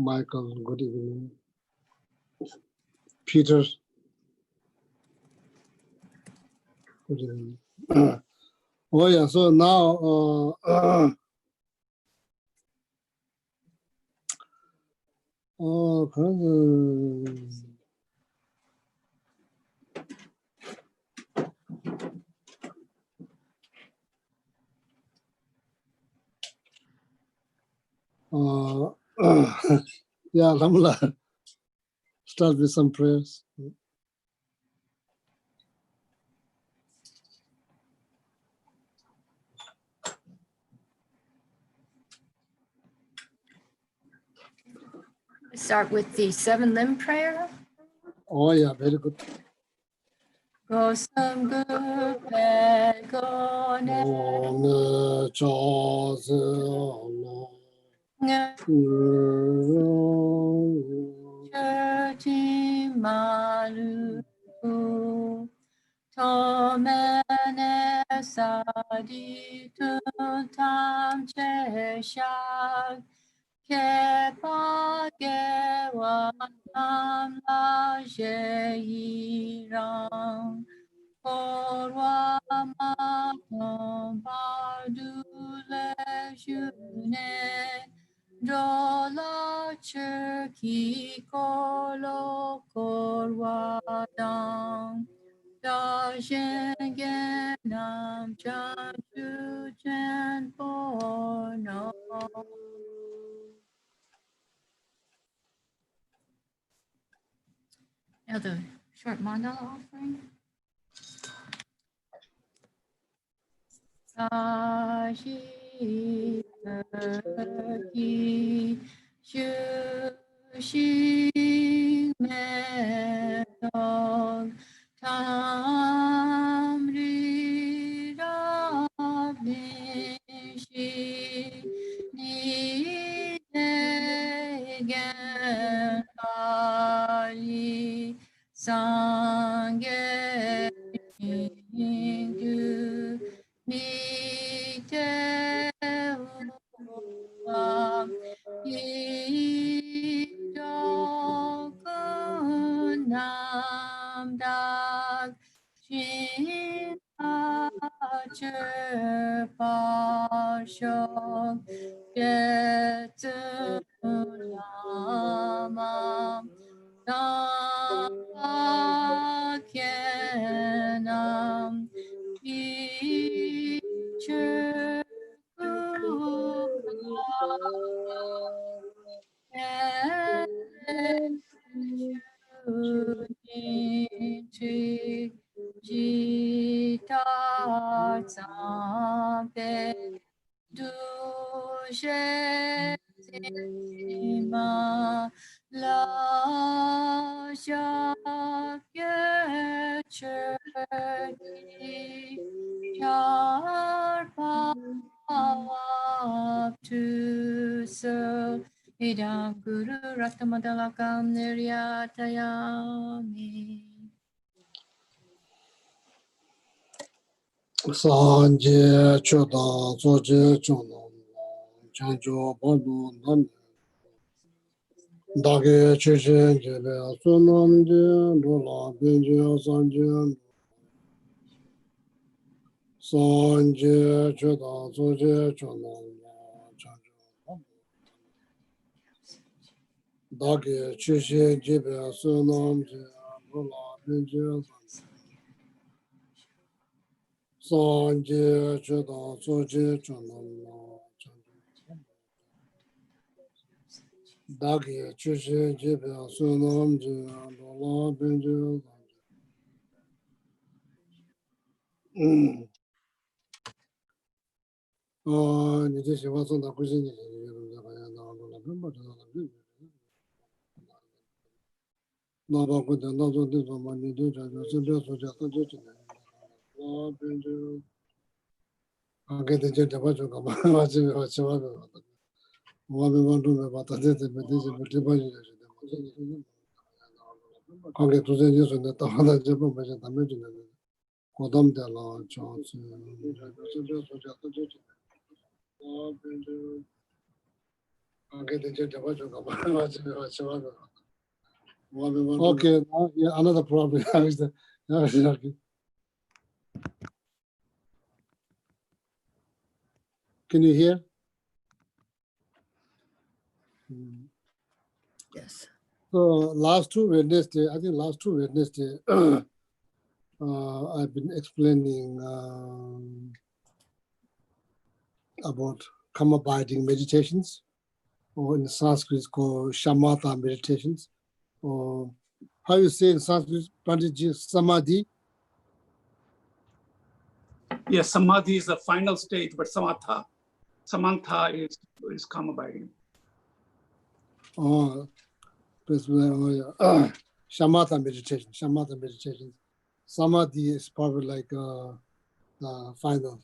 Michael, good evening. Peter, good evening. Oh yeah, so now yeah, Lamla, start with some prayers. Start with the 7 limb prayer. Oh yeah, very good. Go some good bed, go ne malu tomene sadi tam cheshag kepa gewam la jeiram Korwa matom bardule june Dola cherki kolo korwa dang Dajen genam chanchu chen porno Now the short mandala offering. Sashi Ki Shushi Medog Tamri Rabnishi Ni Degen Kali Sange Hindu Nite Uwa Yidokunam Dag Shin Acher Pashok Getunama Kenam teacher Jita Zampe Dushe Sima La Shakya Churki Charpa to serve Idam Guru Ratamadalakam Niryatayami. Sanje choda zoje chono chanjo babu nan dage cheche jebe sunam je dola benje sanje sanje choda zoje chono chanjo dage cheche jebe sunam je dola benje sanje choda zoje chono Dagi Chushi Jibi Sunam Ji Dola Benji Niti Shiva Sunda Kushi Niti Naba Kuta Nazo Tiso Ma Niti Chajo Sindra Soja Sanjo Chine Dola Benji Agete Jete Pacho Kama Vachivi Vachiva Bevata Wabi Vantu Bevata Tete Betisi Butibaji Kage Tuze Jisu Neta Hana Jepa Beja Tame Chine Kodam Dela Chansi Sindra Soja Sanjo Chine Okay, yeah, another problem. Can you hear? Yes. So last two Wednesday, I've been explaining about karma binding meditations, or in Sanskrit it's called shamatha meditations, or how you say in Sanskrit, Panditji, samadhi? Yes, samadhi is the final stage, but samantha is karma binding. Oh, shamatha meditation. Samadhi is probably like the final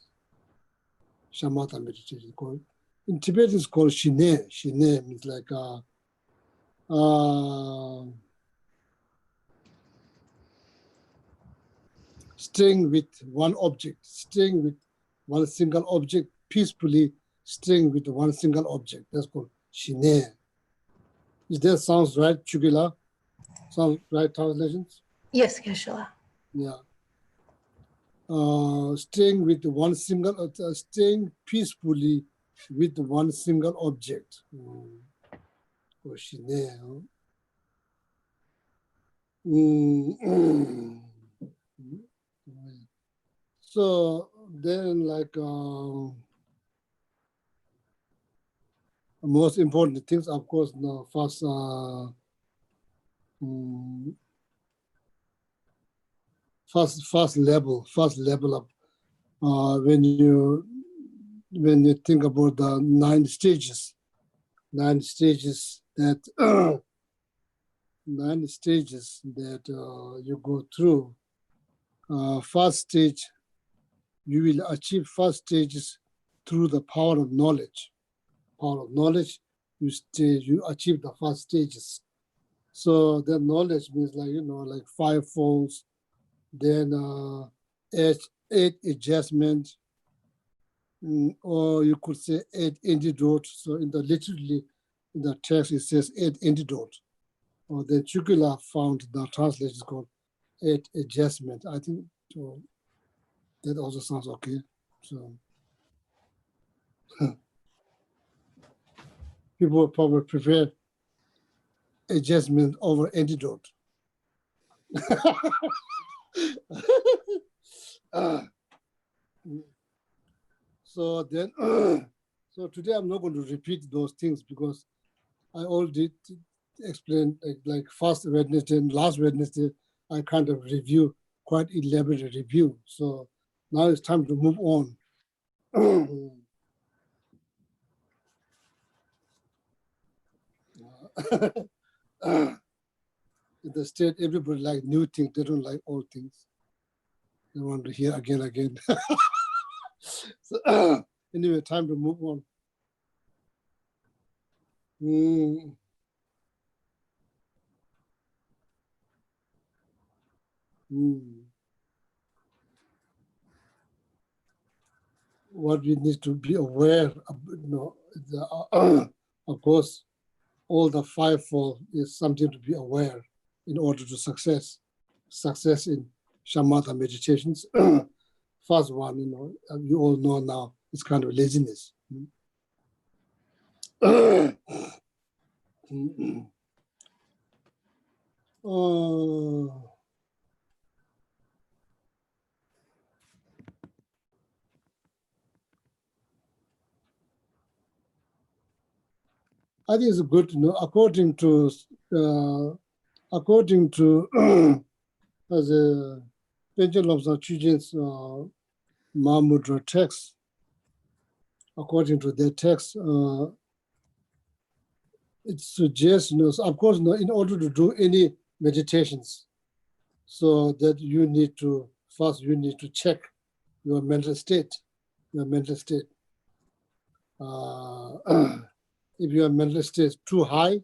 shamatha meditation. Called, in Tibetan it's called shine. Shine means like staying with one object, staying with one single object, peacefully staying with one single object. That's called shine. Is that sounds right, Chugila? Sounds right translations? Yes, Geshe. Yeah. Staying with one single, staying peacefully with one single object. Oh, shine. So then, like, most important things, of course, no, first level up. When you think about the nine stages that you go through. First stage, you will achieve first stages through the power of knowledge. You achieve the first stages. So the knowledge means like 5 folds, then eight adjustments, or you could say 8 antidotes. So literally in the text it says 8 antidotes. Or the Chukula found the translation called 8 adjustments. I think so that also sounds okay. So people probably prefer adjustment over antidote. So then, so today I'm not going to repeat those things because I already explained like first Wednesday and last Wednesday, I kind of quite elaborate review. So now it's time to move on. In the state, everybody like new things. They don't like old things. They want to hear again. So anyway, time to move on. What we need to be aware of, of course, all the 5-fold is something to be aware in order to success in shamatha meditations. First one, you all know now, it's kind of laziness. I think it's good to know, according to as a Pendulum of Chujin's Mahamudra text, according to their text, it suggests, of course, in order to do any meditations, so that you need to check your mental state. If your mental state is too high,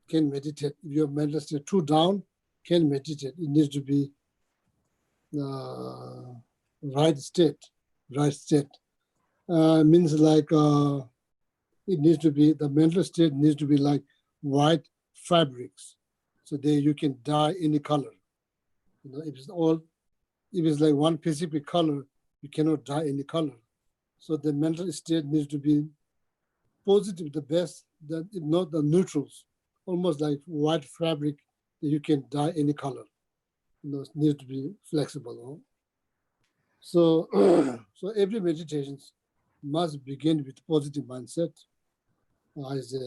can meditate. If your mental state too down, can meditate. It needs to be right state. Means like it needs to be, the mental state needs to be like white fabrics. So there you can dye any color. You know, if it's like one specific color, you cannot dye any color. So the mental state needs to be positive, the best, that if not the neutrals, almost like white fabric that you can dye any color. You know, it needs to be flexible. Huh? So, so every meditation must begin with positive mindset. I say,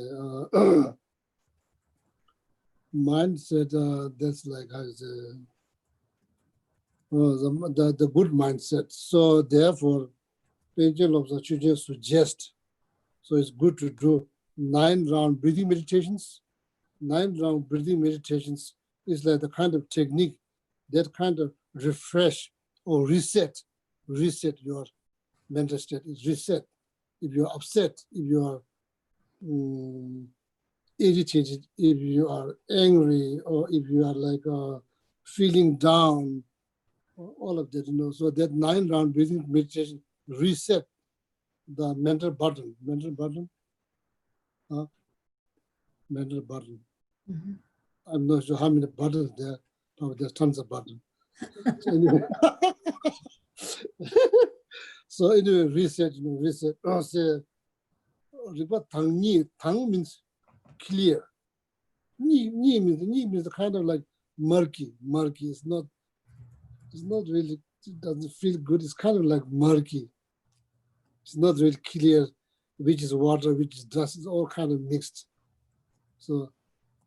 mindset that's like I say, the good mindset. So therefore, Angel of the Children suggest, so it's good to do 9-round breathing meditations. 9-round breathing meditations is like the kind of technique that kind of refresh or reset your mental state. Is reset. If you're upset, if you are irritated, if you are angry, or if you are like feeling down, all of that, you know. So that 9-round breathing meditation reset the mental burden, mental burden. Mhm. I'm not sure how many buttons there. Probably there's tons of buttons. So anyway, so anyway, reset, you know, reset. Say, tang means clear. Ni means kind of like murky. It's not really, it doesn't feel good. It's kind of like murky. It's not really clear which is water, which is dust. It's all kind of mixed. So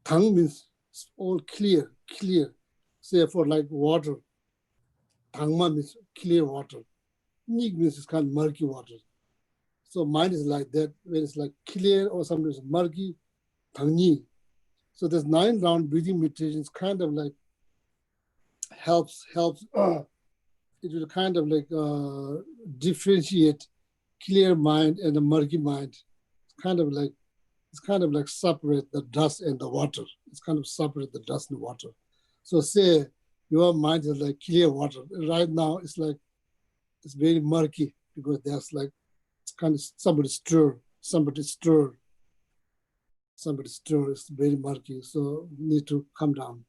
tang means all clear. Say for like water, tangma means clear water. Ni means it's kind of murky water. So mind is like that, when it's like clear or sometimes murky, tangni. So this 9-round breathing meditation is kind of like helps. It will kind of like differentiate clear mind and a murky mind. It's kind of like separate the dust and the water. It's kind of separate the dust and water. So say your mind is like clear water. Right now it's like it's very murky because there's like it's kind of somebody stir. It's very murky. So need to come down.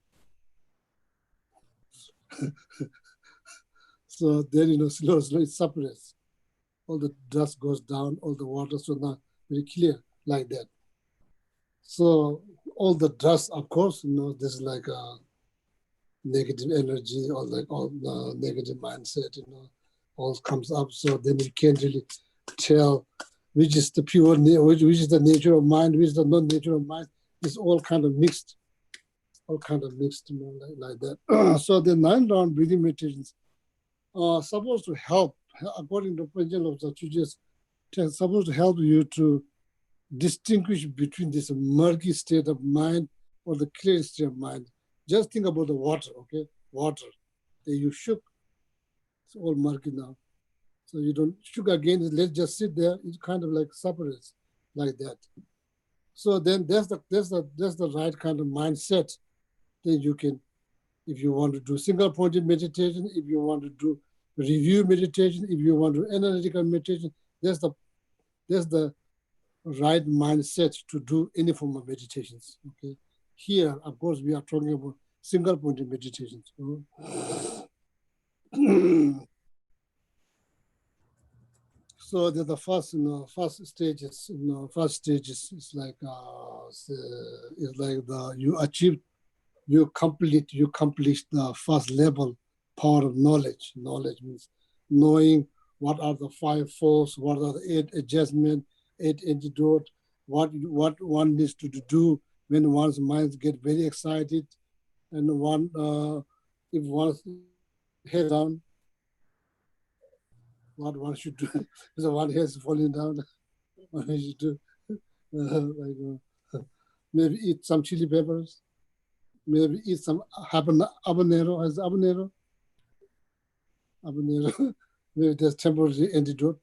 So then, you know, slowly it separates. All the dust goes down, all the water, so now very clear like that. So all the dust, of course, you know, this is like a negative energy or like all the negative mindset, you know, all comes up. So then you can't really tell which is the pure, which is the nature of mind, which is the non-nature of mind. It's all kind of mixed, you know, like that. So the 9-round breathing meditations are supposed to help, according to Panjal of the Chujas, supposed to help you to distinguish between this murky state of mind or the clear state of mind. Just think about the water, okay? Water that you shook, it's all murky now. So you don't shook again, let's just sit there, it kind of like separates like that. So then that's the right kind of mindset that you can, if you want to do single pointed meditation, if you want to do review meditation, if you want to do analytical meditation, that's the right mindset to do any form of meditations. Okay. Here, of course, we are talking about single pointed meditations. So the first, first stages, is like you complete the first level power of knowledge. Knowledge means knowing what are the 5 forces, what are the 8 adjustments, 8 antidote, what one needs to do when one's mind get very excited, and if one's head down, what one should do. So one head is falling down, what one should do. Maybe eat some chili peppers, maybe eat some habanero. Has habanero? Maybe there's temporary antidote.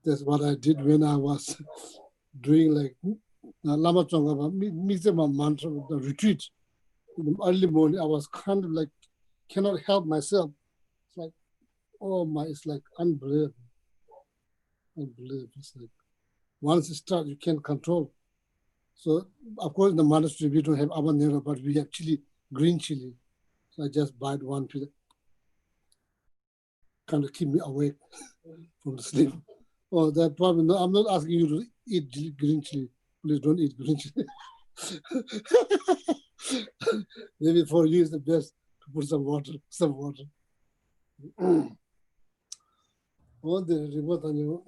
That's what I did when I was doing like Lama Tsongkhapa, mixed my mantra with the retreat. In the early morning, I was kind of like, cannot help myself. It's like, it's like unbelievable. It's like, Once it starts, you can't control. So, of course, in the monastery, we don't have habanero, but we have chili, green chili. So I just bite one to kind of keep me awake from the sleep. Oh, that probably, no, I'm not asking you to eat green chili. Please don't eat green chili. Maybe for you, it's the best to put some water. Oh, the report on you.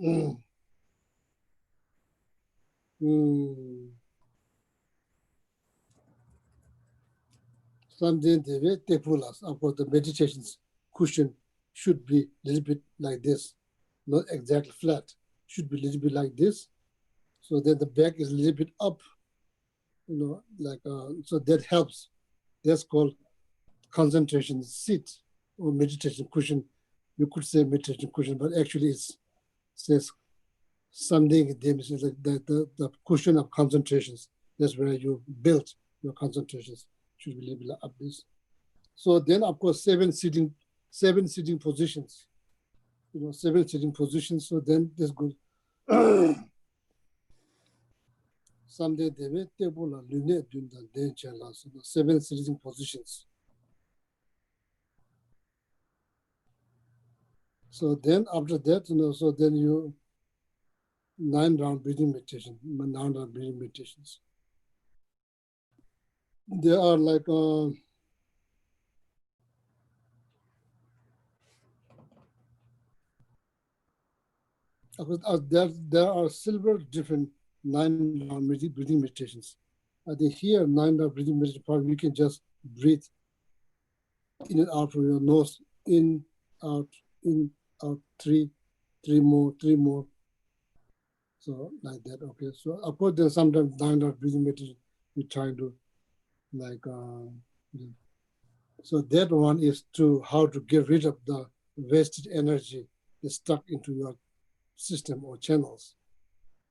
Something they pull us about the meditations cushion should be a little bit like this, not exactly flat. Should be a little bit like this. So then the back is a little bit up, like so that helps. That's called concentration seat or meditation cushion. You could say meditation cushion, but actually it says something in them is like the cushion of concentrations. That's where you build your concentrations. Should be a little bit up this. So then, of course, seven sitting positions. 7 sitting positions. So then this goes. Someday they may table a lunette doing the danger last. 7 sitting positions. So then after that, so then you 9-round breathing meditation, 9-round breathing meditations. There are like there are several different 9-round breathing meditations. I think here 9-round breathing meditation, probably you can just breathe in and out from your nose, in, out, 3 more. So like that, okay. So of course there's sometimes 9-round breathing meditation we try to like, so that one is to how to get rid of the wasted energy that's stuck into your system or channels.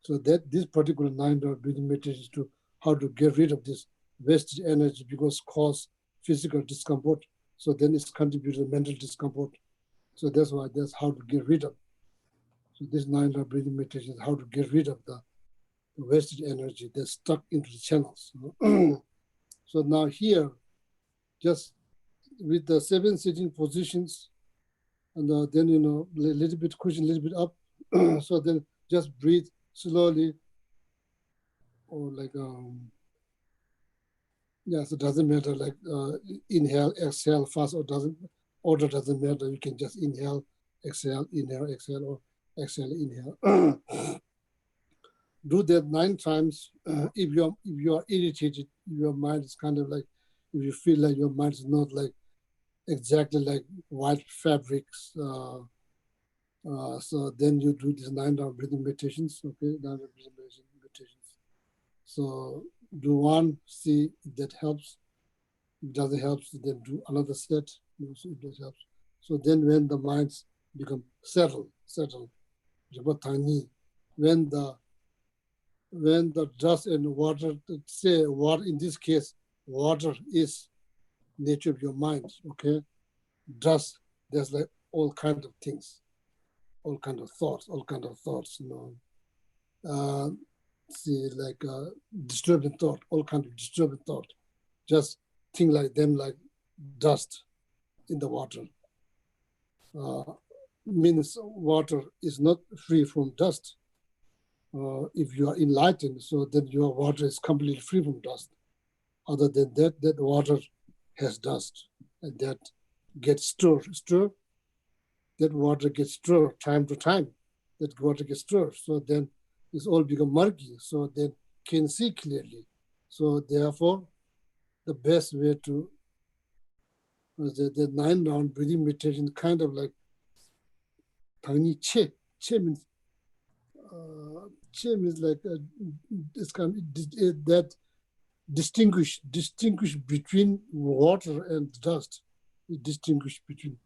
So that this particular 9-round breathing meditation is to how to get rid of this wasted energy because cause physical discomfort. So then it's contributed to mental discomfort. So that's why that's how to get rid of. So this 9-round breathing meditation is how to get rid of the wasted energy that's stuck into the channels. So now here, just with the 7 sitting positions, and then a little bit cushion, a little bit up. So then just breathe slowly, or like yes, it doesn't matter like inhale, exhale fast, or order doesn't matter. You can just inhale, exhale, or exhale, inhale. Do that 9 times. If you are irritated, your mind is kind of like, if you feel like your mind is not like exactly like white fabrics. So then you do these 9-round breathing meditations. Okay, 9-round breathing meditations. So do one, see if that helps. If it doesn't help, then do another set. So if that helps. So then when the minds become settled, when the dust and water, say water, in this case, water is nature of your mind, okay? Dust, there's like all kinds of things, all kinds of thoughts, see, like disturbing thought, all kinds of disturbing thought. Just think like them like dust in the water. Means water is not free from dust. If you are enlightened, so then your water is completely free from dust. Other than that, that water has dust, and that gets stirred. That water gets stirred time to time. That water gets stirred. So then it's all become murky. So then can see clearly. So therefore, the best way to the 9-round breathing meditation, kind of like tiny che. Che means like it's kind of that distinguish between water and dust. Distinguish between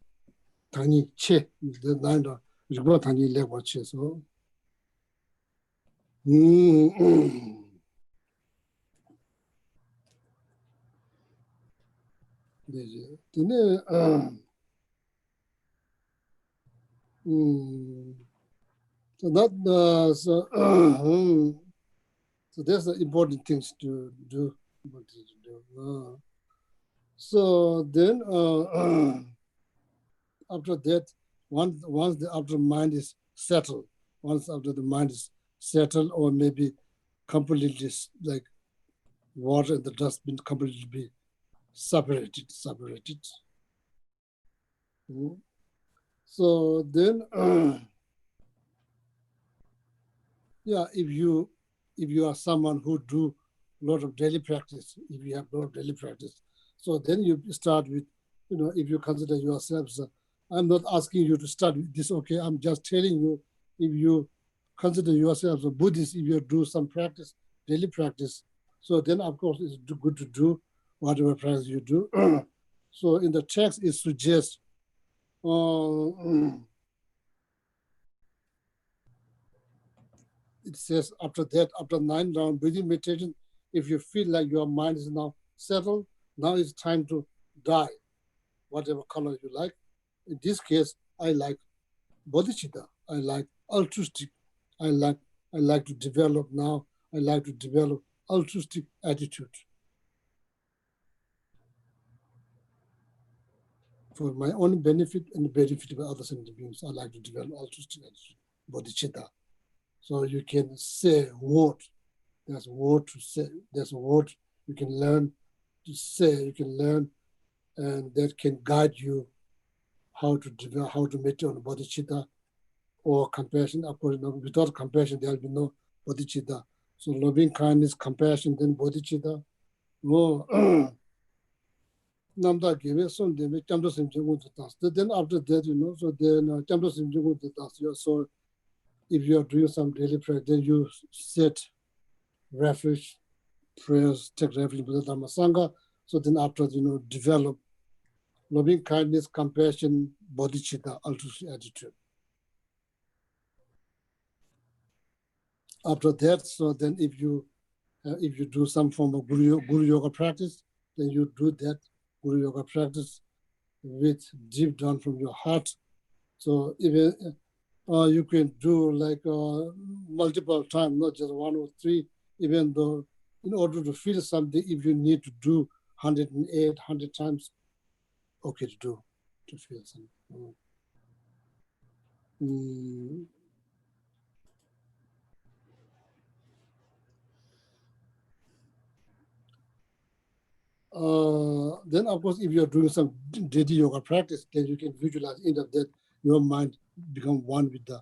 tiny che, the 9-round. It's tiny level che. So. So not so there's the important things to do. So then after that, once the after mind is settled, once after the mind is settled, or maybe completely like water and the dustbin completely be separated. So then, yeah, if you are someone who do a lot of daily practice, if you have a lot of daily practice, so then you start with, if you consider yourself, I'm not asking you to start with this, okay, I'm just telling you, if you consider yourself a Buddhist, if you do some practice, daily practice, so then of course it's good to do whatever practice you do. So in the text it suggests, it says after that, after 9 round breathing meditation, if you feel like your mind is now settled, now it's time to dye whatever color you like. In this case, I like bodhicitta. I like altruistic. I like to develop now. I like to develop altruistic attitude for my own benefit and the benefit of other sentient beings. I like to develop altruistic attitude, bodhicitta. So you can say word. There's a word to say. There's a word you can learn to say. You can learn, and that can guide you how to develop, how to meditate on bodhicitta or compassion. Of course, without compassion, there will be no bodhicitta. So loving kindness, compassion, then bodhicitta. No, namda give son de me chamdo sim jungu to tas. Then after that, so then chamdo sim jungu to tas. So if you are doing some daily prayer, then you set refuge prayers, take refuge in Buddha Dharma Sangha. So then after, develop loving kindness, compassion, bodhicitta, altruistic attitude. After that, so then if you do some form of Guru Yoga practice, then you do that Guru Yoga practice with deep down from your heart. So even you can do like multiple times, not just 1 or 3, even though in order to feel something, if you need to do 108, 100 times, okay to do, to feel something. Then of course, if you're doing some daily yoga practice, then you can visualize in that your mind become one with the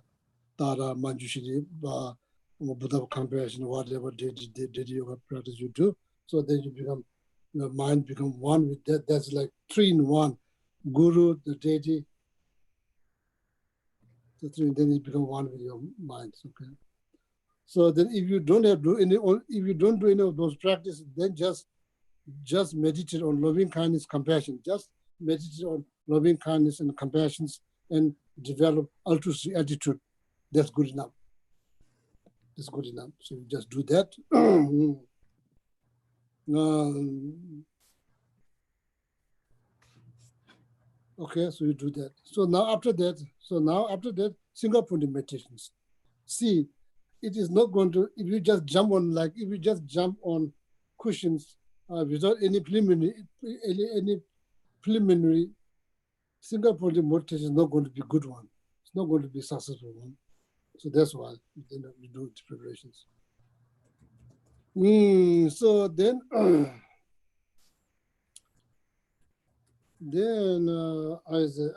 Tara, Manjushri, Buddha compassion, whatever daily yoga practice you do. So then your mind become one with that. That's like 3 in 1. Guru, the deity, the 3, then you become one with your mind. Okay. So then if you don't do any of those practices, then just meditate on loving kindness, compassion. Just meditate on loving kindness and compassion and develop altruistic attitude. That's good enough. That's good enough. So you just do that. Okay, so you do that. So now after that, Singapore meditations. See, it is not going to, if you just jump on cushions without any preliminary, Singapore meditation is not going to be a good one. It's not going to be a successful one. So that's why we do the preparations. So then, I say,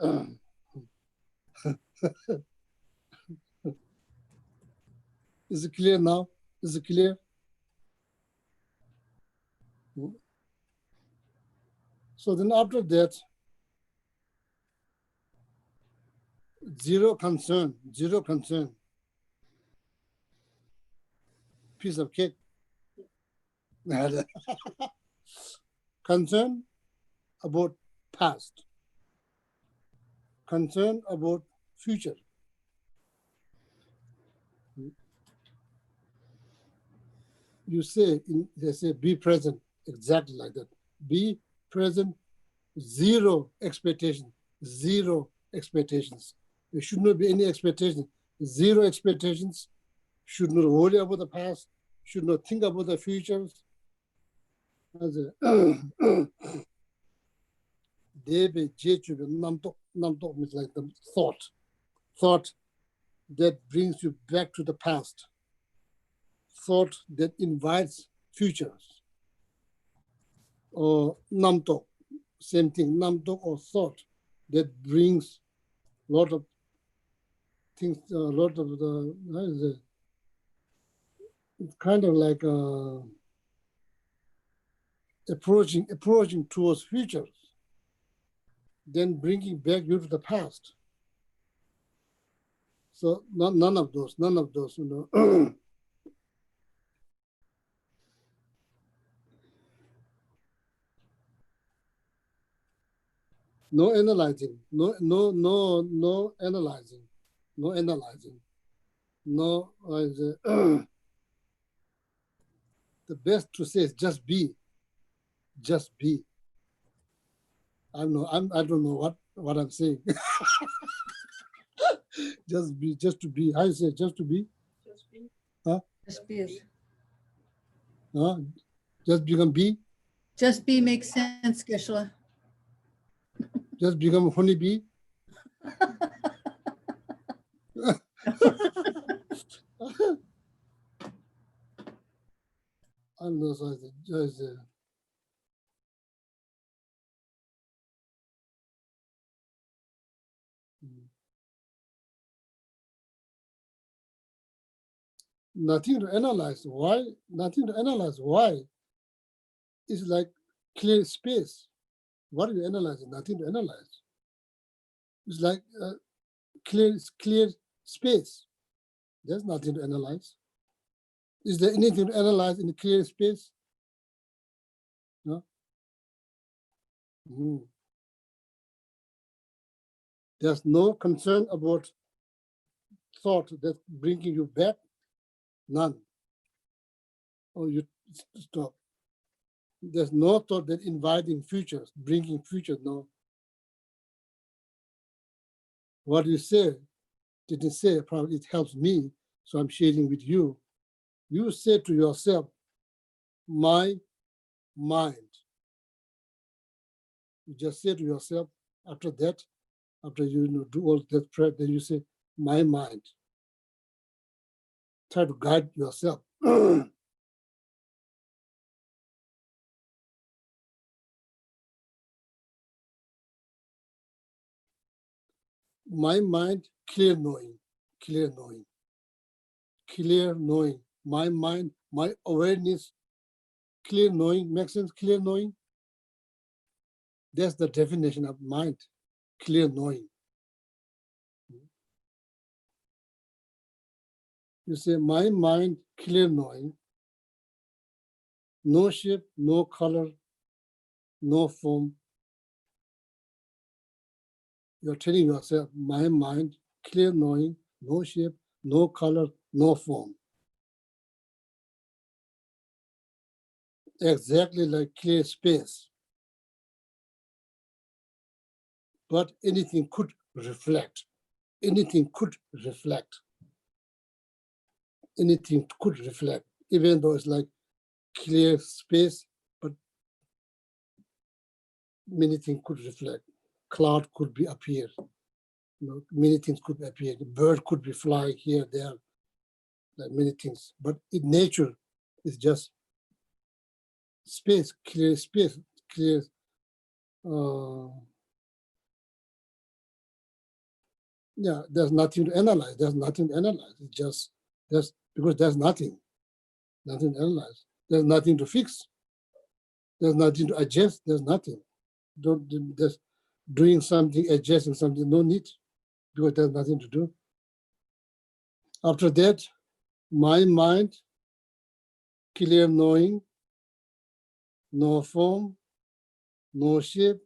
is it clear now? Is it clear? So then after that, zero concern, piece of cake. Concern about past, concern about future. They say be present, exactly like that. Be present, zero expectations. There should not be any expectation. zero expectations, should not worry about the past, should not think about the future. Namtok means like the thought that brings you back to the past, thought that invites futures, or namtok, same thing, namtok or thought that brings a lot of things, a lot of the, how is it? It's kind of like approaching towards futures, then bringing back you to the past. So none of those, you know. No analyzing, no analyzing, no. The best to say is just be. I don't know what I'm saying. Just be, just to be. How you say just to be? Huh? Just be. Huh? Just become be. Just be makes sense, Geshe. Just become honey bee. I don't know. So just. Nothing to analyze. Why? Nothing to analyze. Why? It's like clear space. What are you analyzing? Nothing to analyze. It's like clear space. There's nothing to analyze. Is there anything to analyze in the clear space? No. There's no concern about thought that's bringing you back. None. Oh, you stop. There's no thought that inviting futures, bringing future. No. What you say, didn't say, probably it helps me, so I'm sharing with you. You say to yourself, my mind. You just say to yourself, after that, after you do all that prayer, then you say, my mind. Try to guide yourself. My mind, clear knowing. My mind, my awareness, clear knowing. Makes sense? Clear knowing. That's the definition of mind, clear knowing. You say, my mind, clear knowing. No shape, no color, no form. You're telling yourself, my mind, clear knowing, no shape, no color, no form. Exactly like clear space. But anything could reflect. Anything could reflect. Anything could reflect, even though it's like clear space, but many things could reflect. Cloud could be appear. You know, many things could appear. The bird could be flying here, there, like many things. But in nature, it's just space, clear. Yeah, there's nothing to analyze. It's just because there's nothing to analyze. There's nothing to fix. There's nothing to adjust. There's nothing. There's doing something, adjusting something, no need, because there's nothing to do. After that, my mind, clear knowing, no form, no shape,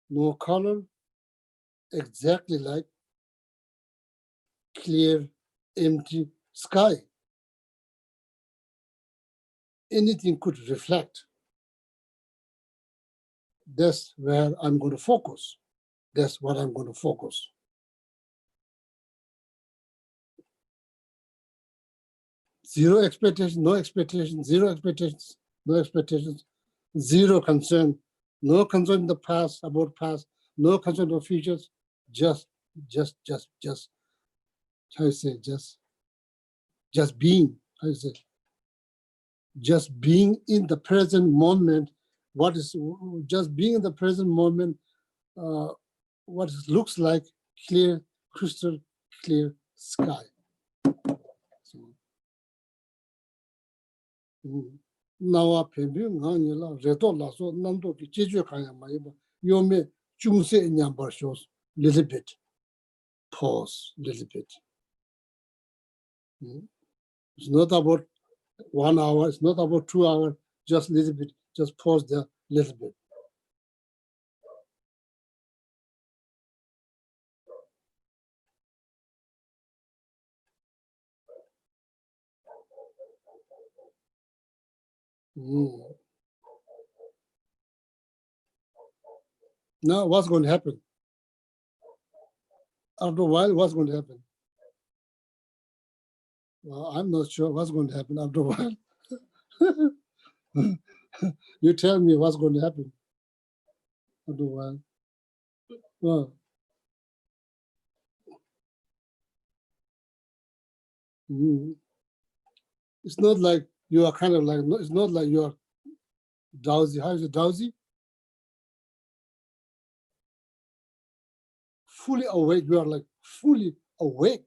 no color, exactly like clear, empty sky. Anything could reflect. That's where I'm going to focus. That's what I'm going to focus. Zero expectation, no expectations, zero expectations, no expectations, zero concern, no concern in the past, about past, no concern of futures, just, how you say, just being, how you say, just being in the present moment. What is just being in the present moment? What it looks like clear, crystal clear sky. So, nawa pembe ngani la reto la so namdo ki jeju kaya ma iba yome chungse nyambar shows little bit pause little bit. It's not about 1 hour, it's not about 2 hours, just little bit, just pause there little bit. Now what's going to happen? After a while, what's going to happen? Well, I'm not sure what's going to happen after a while. You tell me what's going to happen after a while. Well, it's not like you are kind of like, it's not like you are drowsy. How is it drowsy? Fully awake. You are like fully awake.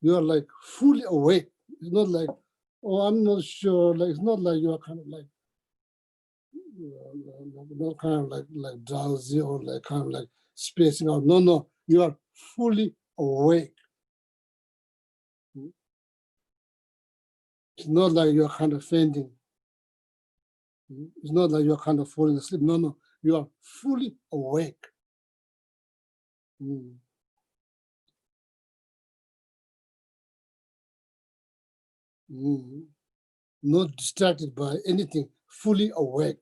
You are like fully awake. It's not like, oh, I'm not sure. Like, it's not like you are kind of like, not kind of like drowsy or like kind of like spacing out. No, you are fully awake. It's not like you're kind of fainting. It's not like you're kind of falling asleep. No, you are fully awake. Not distracted by anything, fully awake.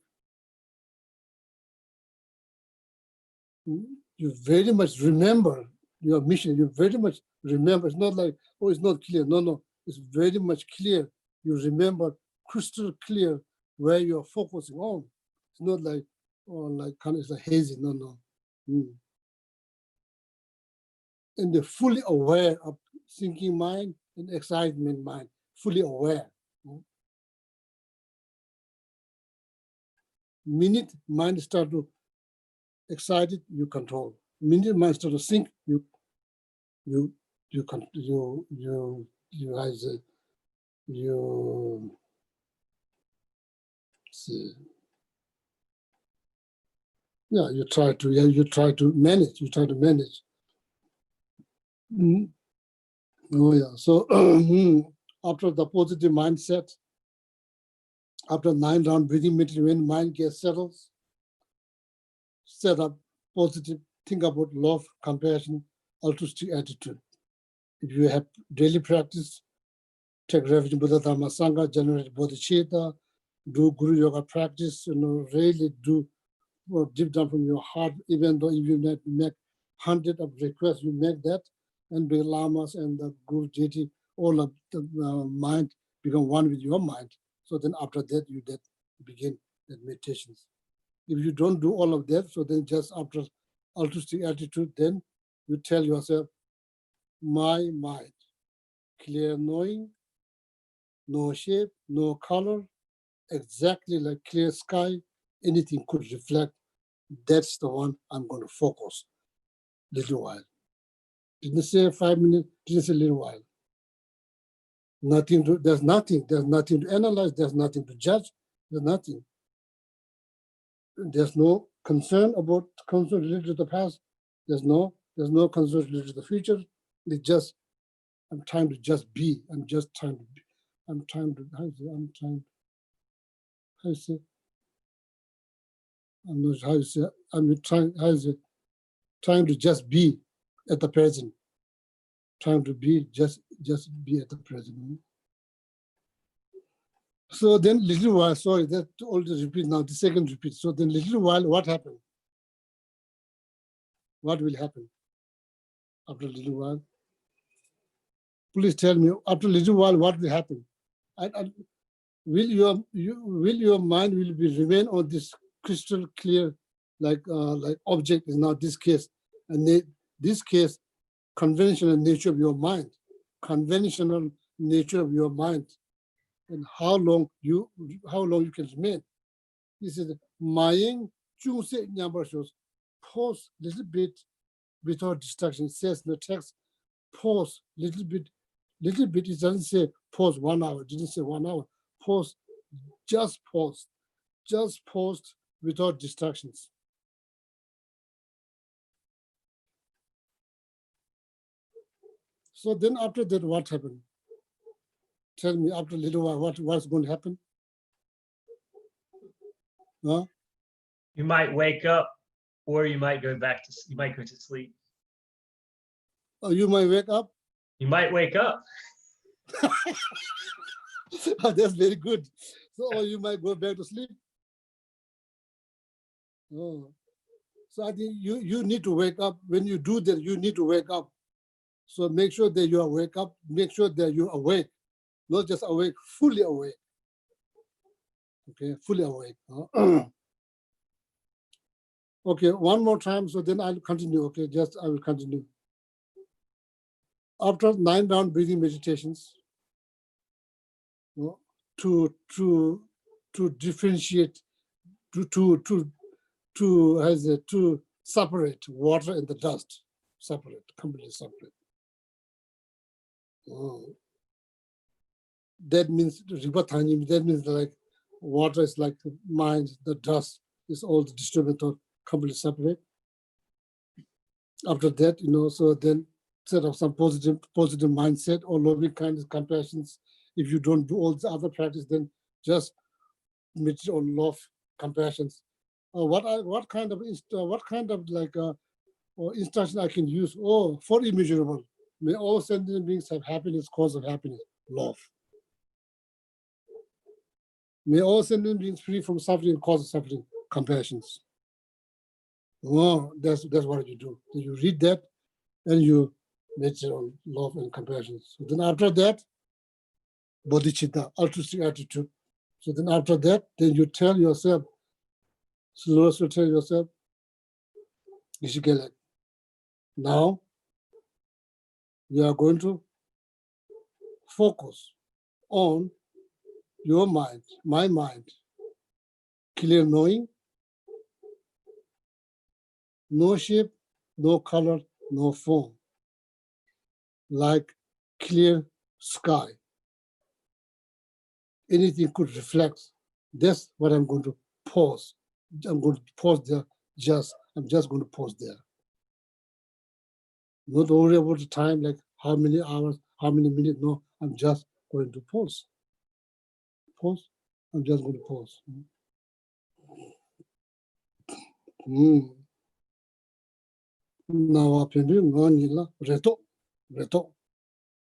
You very much remember your mission. You very much remember. It's not like, oh, it's not clear. No, it's very much clear. You remember crystal clear where you're focusing on. It's not like, oh, like kind of it's like hazy. No. And they're fully aware of thinking mind and excitement mind, fully aware. Minute mind start to excited, you control. Minute mind start to think, you see. Yeah, you try to manage. Oh yeah. So after the positive mindset, after 9-round breathing meditation, when mind gets settled, set up positive, think about love, compassion, altruistic attitude. If you have daily practice, take refuge in Buddha Dhamma Sangha, generate bodhicitta, do Guru Yoga practice, really do deep down from your heart, even though if you make 100 of requests, you make that, and the lamas and the Guru deity, all of the mind become one with your mind. So then after that, you begin the meditations. If you don't do all of that, so then just after altruistic attitude, then you tell yourself, my mind, clear knowing, no shape, no color, exactly like clear sky, anything could reflect. That's the one I'm going to focus little while. Didn't say 5 minutes, didn't say little while. There's nothing to analyze, there's nothing to judge, there's nothing. There's no concern related to the past. There's no concern related to the future. It's just, I'm trying to just be. I'm trying to just be at the present. Trying to be, just be at the present. So then little while, sorry, that all the repeat now, the second repeat. So then little while, what happened? What will happen after a little while? Please tell me, after a little while, what will happen? Will your mind will be remain on this crystal clear, like object is now this case, and this case, conventional nature of your mind, conventional nature of your mind, and how long you can remain. This is Maying Chungse number shows pause little bit without distraction. It says in the text, pause little bit. Little bit, it doesn't say pause 1 hour, it didn't say 1 hour. Pause, just pause without distractions. So then after that, what happened? Tell me after a little while, what's going to happen? Huh? You might wake up, or you might go to sleep. Oh, you might wake up. You might wake up. That's very good. So, or you might go back to sleep. Oh. So I think you need to wake up. When you do that, you need to wake up. So make sure that you are wake up. Make sure that you're awake, not just awake, fully awake. Okay, fully awake. Okay, one more time. So then I'll continue. Okay, I will continue. After 9 round breathing meditations, to differentiate, to separate water and the dust, completely separate. That means that means like water is like the mind, the dust is all the distributor, completely separate. After that, so then set up some positive mindset or loving kindness, compassions. If you don't do all the other practice, then just meditate on love, compassions. What kind of like or instruction I can use? Oh, for immeasurable. May all sentient beings have happiness, cause of happiness, love. May all sentient beings free from suffering, cause of suffering, compassions. Oh, that's what you do. You read that and you meditate on love and compassion. So then after that, bodhicitta, altruistic attitude. So then after that, then you tell yourself, slowly tell yourself, Geshe Gelek. Now you are going to focus on your mind, my mind, clear knowing, no shape, no color, no form, like clear sky. Anything could reflect. That's what I'm going to pause. I'm going to pause there. I'm just going to pause there. Not worry about the time, like how many hours, how many minutes. No, I'm just going to pause. Pause. I'm just going to pause. Now reto.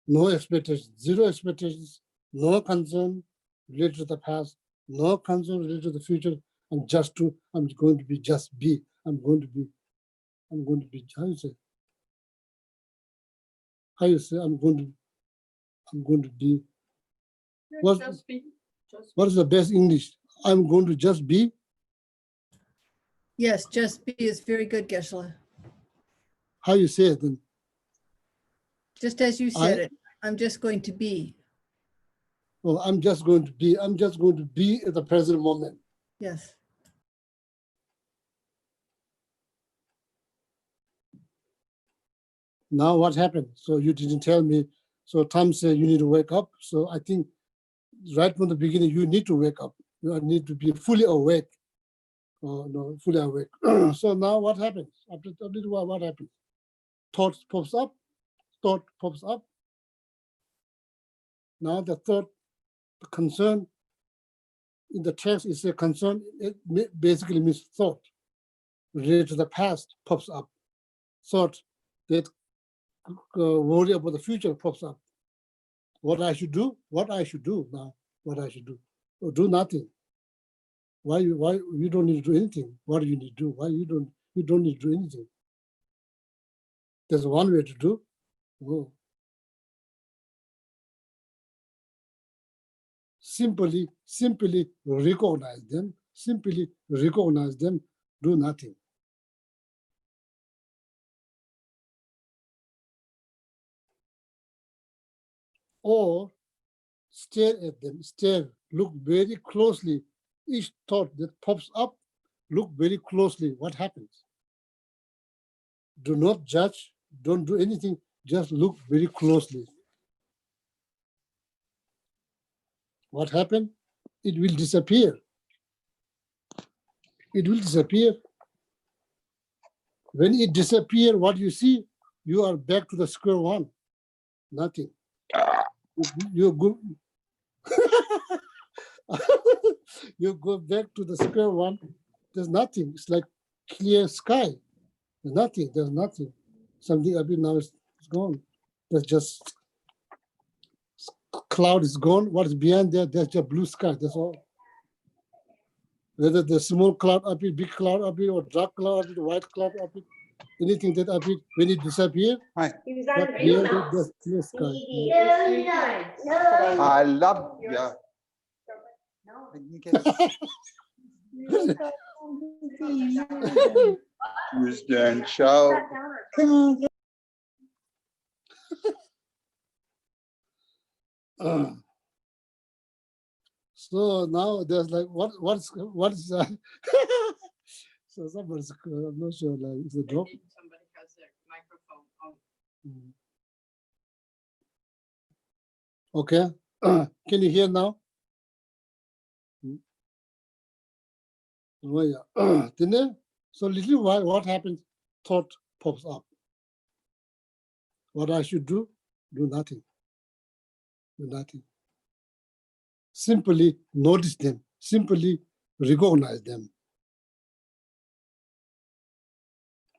No expectations, zero expectations, no concern related to the past, no concern related to the future. I'm going to be just be. I'm going to be, how you say, I'm going to be, what is the best English? I'm going to just be. Yes, just be is very good, Geshe. How you say it then? Just as you said it, I'm just going to be. Oh, I'm just going to be. I'm just going to be at the present moment. Yes. Now what happened? So you didn't tell me. So Tom said you need to wake up. So I think right from the beginning, you need to wake up. You need to be fully awake. Oh, no, fully awake. So now what happens? After a little while, what happens? Thought pops up. Now the thought, the concern in the text is a concern. It basically means thought related to the past pops up. Thought that worry about the future pops up. What I should do now? What I should do? Or do nothing. Why you don't need to do anything? What do you need to do? Why you don't need to do anything? There's one way to do. Oh. simply recognize them, do nothing. Or stare at them, look very closely. Each thought that pops up, look very closely what happens. Do not judge, don't do anything, just look very closely. What happened? It will disappear. It will disappear. When it disappears, what you see, you are back to the square one. Nothing. You go, you go back to the square one. There's nothing. It's like clear sky. There's nothing. Something a bit now is gone. There's just cloud is gone. What is behind there? There's just blue sky. That's all. Whether the small cloud up it, big cloud up it, or dark cloud up it, white cloud up it, anything that up it, when it disappears, Hi. but behind it, there's clear sky. I love you. Christian show. So now there's like what's so somebody's I'm not sure like it's a drop. Somebody has their microphone on. Okay. Can you hear now? Oh yeah. Then so little while what happens? Thought pops up. What I should do? Do nothing. Do nothing. Simply notice them. Simply recognize them.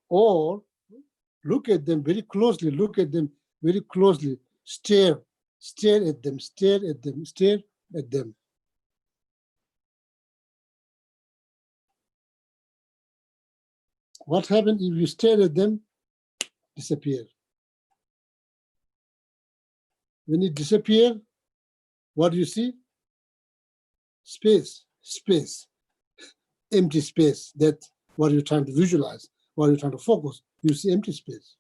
Or look at them very closely. Look at them very closely. Stare at them. Stare at them. What happens if you stare at them? Disappear. When it disappears, what do you see? Space, empty space. That's what you're trying to visualize, what you're trying to focus. You see empty space.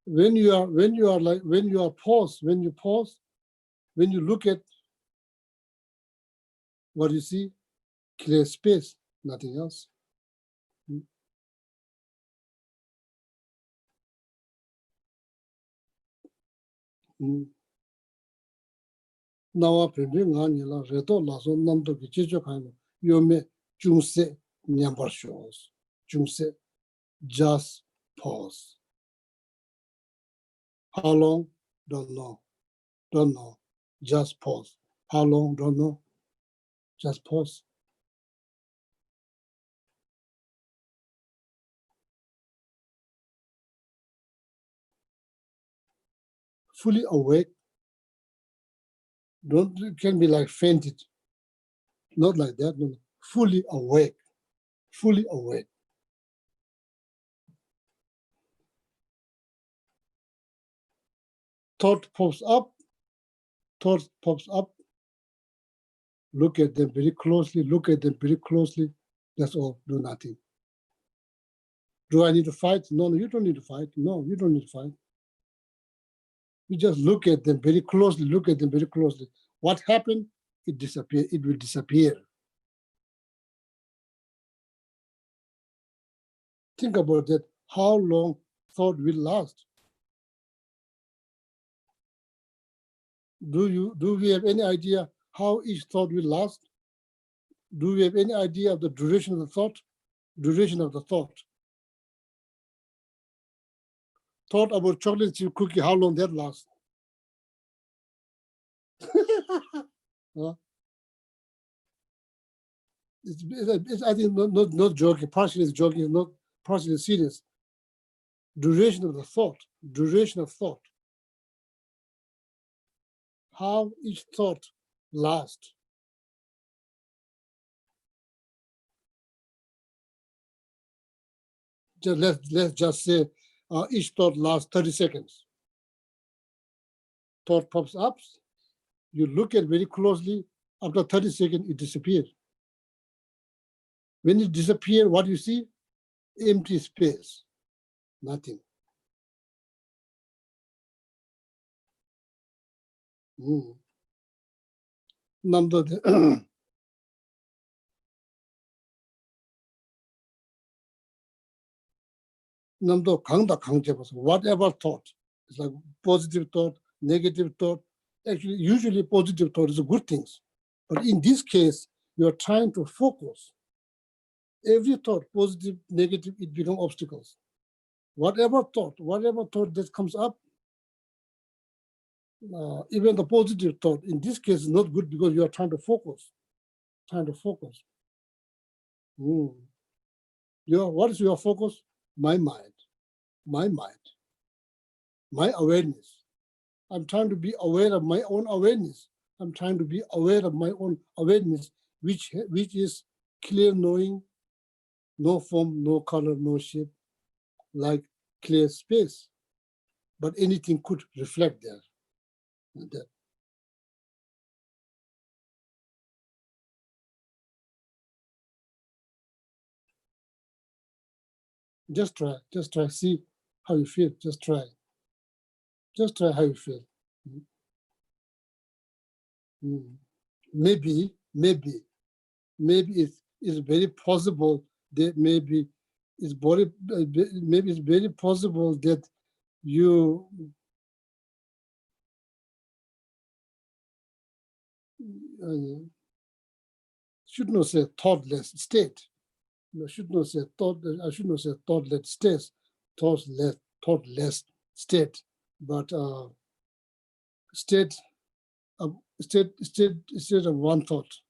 When you pause, when you look at what you see, clear space, nothing else. Now aprending on la reto la so nam to kicho kind you me jungse nyambar shows. Jungse just pause. How long? Don't know. Just pause. How long? Don't know. Just pause. Fully awake. Can be like fainted. Not like that. No. Fully awake. Fully awake. Thought pops up. Look at them very closely. That's all. Do nothing. Do I need to fight? No, you don't need to fight. No, you don't need to fight. You just look at them very closely. What happened? It disappears. It will disappear. Think about that. How long thought will last? Do we have any idea how each thought will last? Do we have any idea of the duration of the thought? Thought about chocolate chip cookie, how long that lasts? Huh? It's I think not joking, partially joking, not partially serious. Duration of thought. how each thought lasts. Let's just say each thought lasts 30 seconds. Thought pops up, you look at very closely, after 30 seconds, it disappears. When it disappears, what you see? Empty space, nothing. Number number 강다 강제버서. Whatever thought, it's like positive thought, negative thought. Actually, usually positive thought is a good things. But in this case, you are trying to focus. Every thought, positive, negative, it becomes obstacles. Whatever thought that comes up, even the positive thought, in this case, is not good because you are trying to focus. What is your focus? My mind, my awareness. I'm trying to be aware of my own awareness. I'm trying to be aware of my own awareness, which is clear knowing, no form, no color, no shape, like clear space. But anything could reflect there. Just try, see how you feel, just try how you feel. Maybe it's very possible that maybe it's very possible that you should not say thoughtless state. I should not say thoughtless state, thoughtless state, but state of one thought,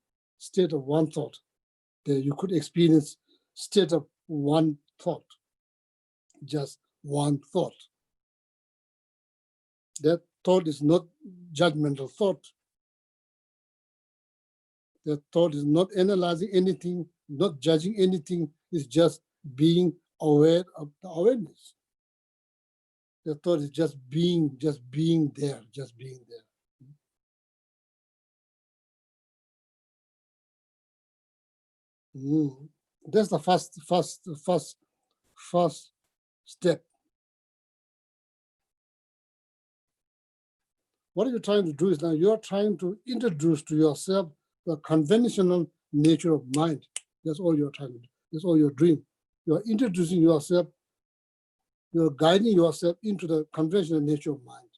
that you could experience state of one thought, just one thought. That thought is not judgmental thought. That thought is not analyzing anything, not judging anything. It's just being aware of the awareness. The thought is just being there. That's the first step. What you're trying to do is now you're trying to introduce to yourself the conventional nature of mind. That's all you're trying to do. That's all you're doing. You're introducing yourself, you're guiding yourself into the conventional nature of mind.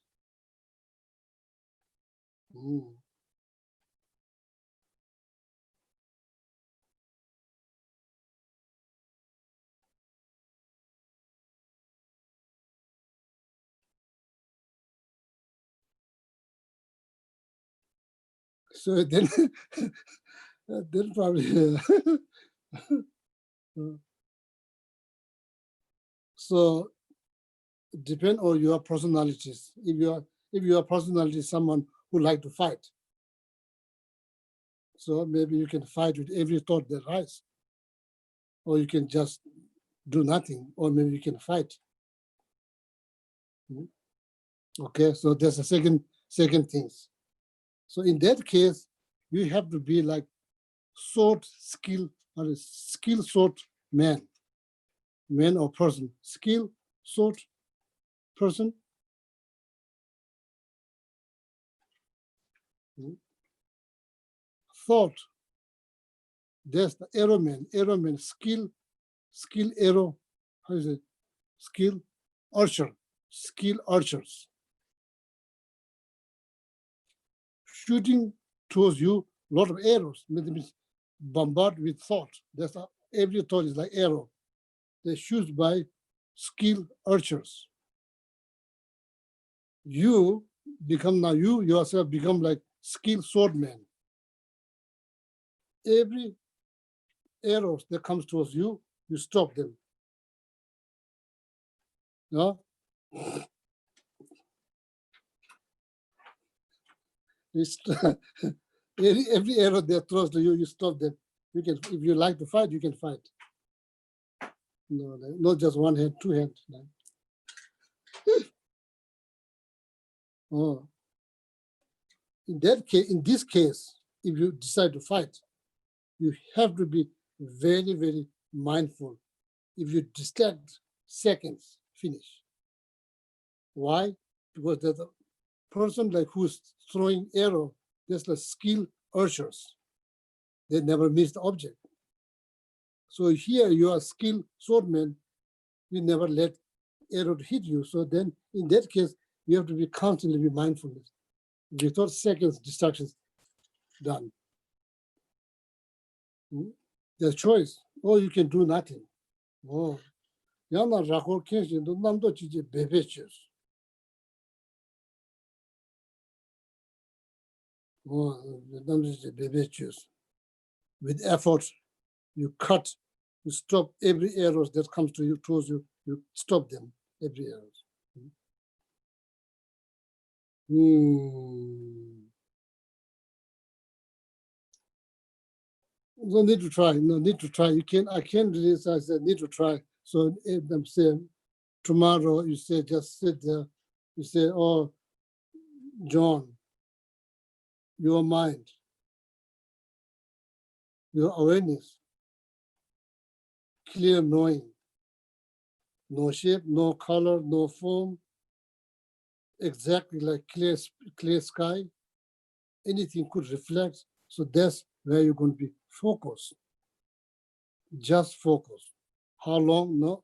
So then probably so depend on your personalities. If your personality is someone who like to fight, so maybe you can fight with every thought that rises, or you can just do nothing, or maybe you can fight. Okay, so there's a second things. So in that case, you have to be like sword skill sword man or person, skill sword person. Thought, there's the arrow man, skill arrow, how is it? Skill archers. Shooting towards you, a lot of arrows, means bombard with thought. That's every thought is like arrow. They're shot by skilled archers. You yourself become like skilled swordman. Every arrows that comes towards you, you stop them. No? It's every arrow they throws to you, you stop them. You can, if you like to fight, you can fight. No, not just one hand, two hands. No. Oh, in that case, in this case, if you decide to fight, you have to be very, very mindful. If you distract, seconds, finish. Why? Because there's a person like who's throwing arrow, there's like skilled archers. They never miss the object. So here you are skilled swordman, you never let arrow hit you. So then in that case, you have to be constantly be mindfulness. Without seconds, distractions done. There's choice, or you can do nothing. Oh, yana rakor kenshin do namdo chije bebechus. Oh, namdo chije bebechus. With effort, you cut, you stop every arrow that comes to you, towards you, you stop them, every arrow. No need to try, no need to try. You can, I can't release, I said, need to try. So if I'm saying, tomorrow, you say, just sit there, you say, oh, John, your mind, your awareness, clear knowing, no shape, no color, no form, exactly like clear sky, anything could reflect. So that's where you're going to be focused. Just focus. How long? No,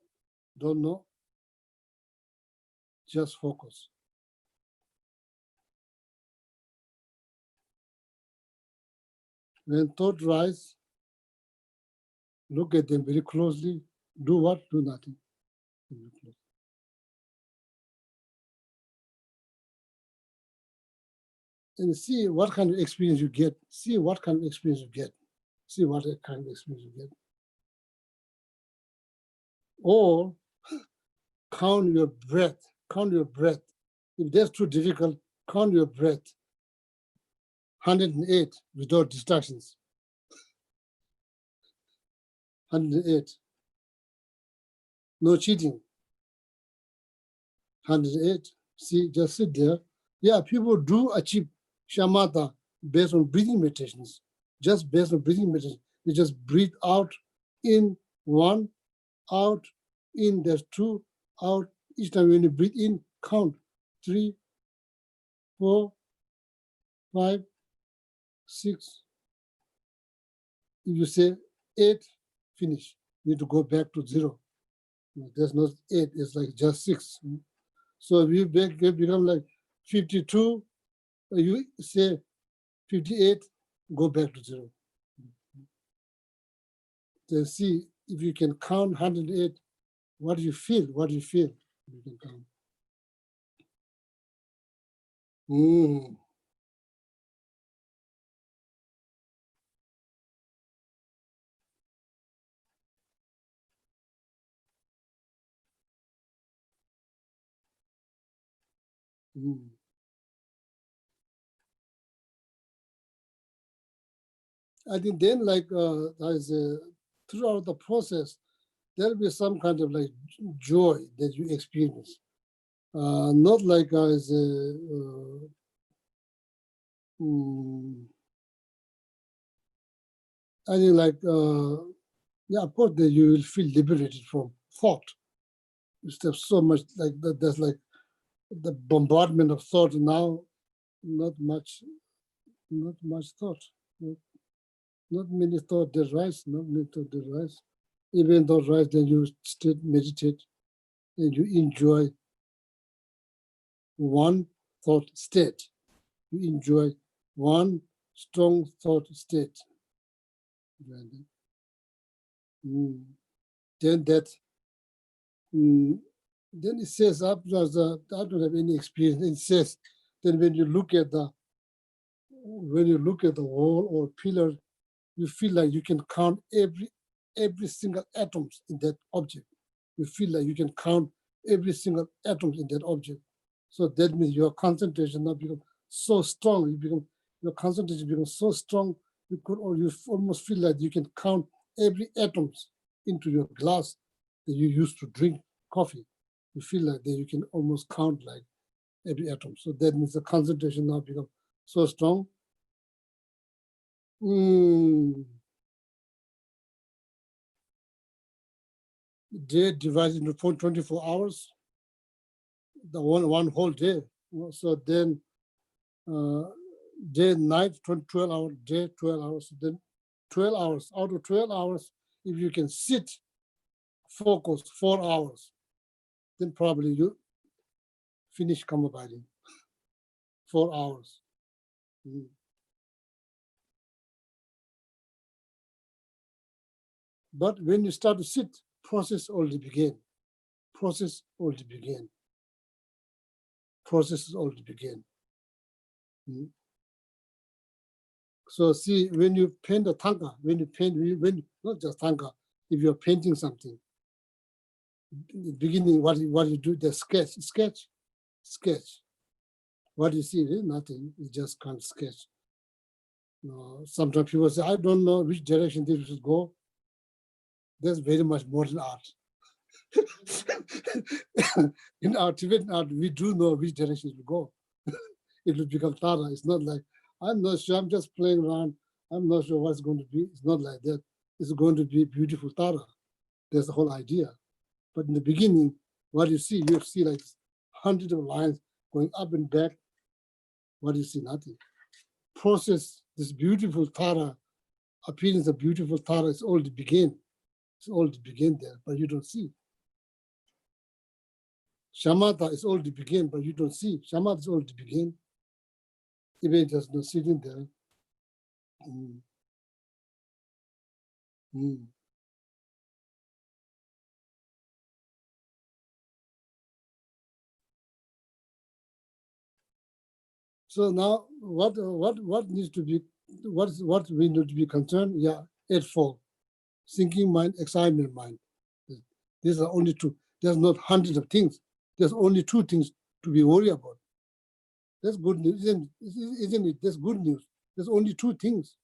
don't know. Just focus. When thought rise, look at them very closely. Do what? Do nothing. And see what kind of experience you get. See what kind of experience you get. See what kind of experience you get. Or count your breath. Count your breath. If that's too difficult, count your breath. 108 without distractions. 108. No cheating. 108. See, just sit there. Yeah, people do achieve shamatha based on breathing meditations. Just based on breathing meditation. They just breathe out, in, one, out, in, there's two, out. Each time when you breathe in, count 3, 4, 5, 6. If you say 8, finish. You need to go back to 0. There's no 8, it's like just 6. So if you become like 52, you say 58, go back to 0. Then see if you can count 108, what do you feel? What do you feel? You can count. I think then like throughout the process, there'll be some kind of like joy that you experience. Not like as I think like, yeah, of course that you will feel liberated from thought. You have so much like that, there's like the bombardment of thought now, not much thought. Not many thought that rise, not many thought that rise. Even though rise, then you still meditate and you enjoy one thought state. You enjoy one strong thought state. Then that, then it says, I don't have any experience. It says, then when you look at the wall or pillar, you feel like you can count every single atoms in that object. You feel like you can count every single atoms in that object. So that means your concentration now becomes so strong, you become your concentration becomes so strong, you almost feel like you can count every atoms into your glass that you used to drink coffee. You feel like that you can almost count like every atom. So that means the concentration now becomes so strong. Day divided into 24 hours, the one whole day. So then day, night, 12 hours, day, 12 hours, then 12 hours. Out of 12 hours, if you can sit, focus 4 hours, then probably you finish Kamabhati. 4 hours. But when you start to sit, process already began. Process already began. Process already began. So see, when you paint a tanka, not just tanka, if you're painting something, in the beginning, what you do, the sketch. What you see is nothing, you just can't sketch. Sometimes people say, I don't know which direction this should go. There's very much modern art. In our Tibetan art, we do know which direction to go. It will become Tara. It's not like, I'm not sure, I'm just playing around. I'm not sure what's going to be. It's not like that. It's going to be beautiful Tara. That's the whole idea. But in the beginning, what you see like hundreds of lines going up and back. What do you see? Nothing. Process, this beautiful Tara, appearance of beautiful Tara is already begin. It's already begin there, but you don't see. Shamatha is already begin, but you don't see. Shamatha is already begin. Even just not sitting there. So now, what needs to be, what we need to be concerned? Yeah, eightfold: thinking mind, excitement mind. These are only two. There's not hundreds of things. There's only two things to be worried about. That's good news, isn't it? That's good news. There's only two things.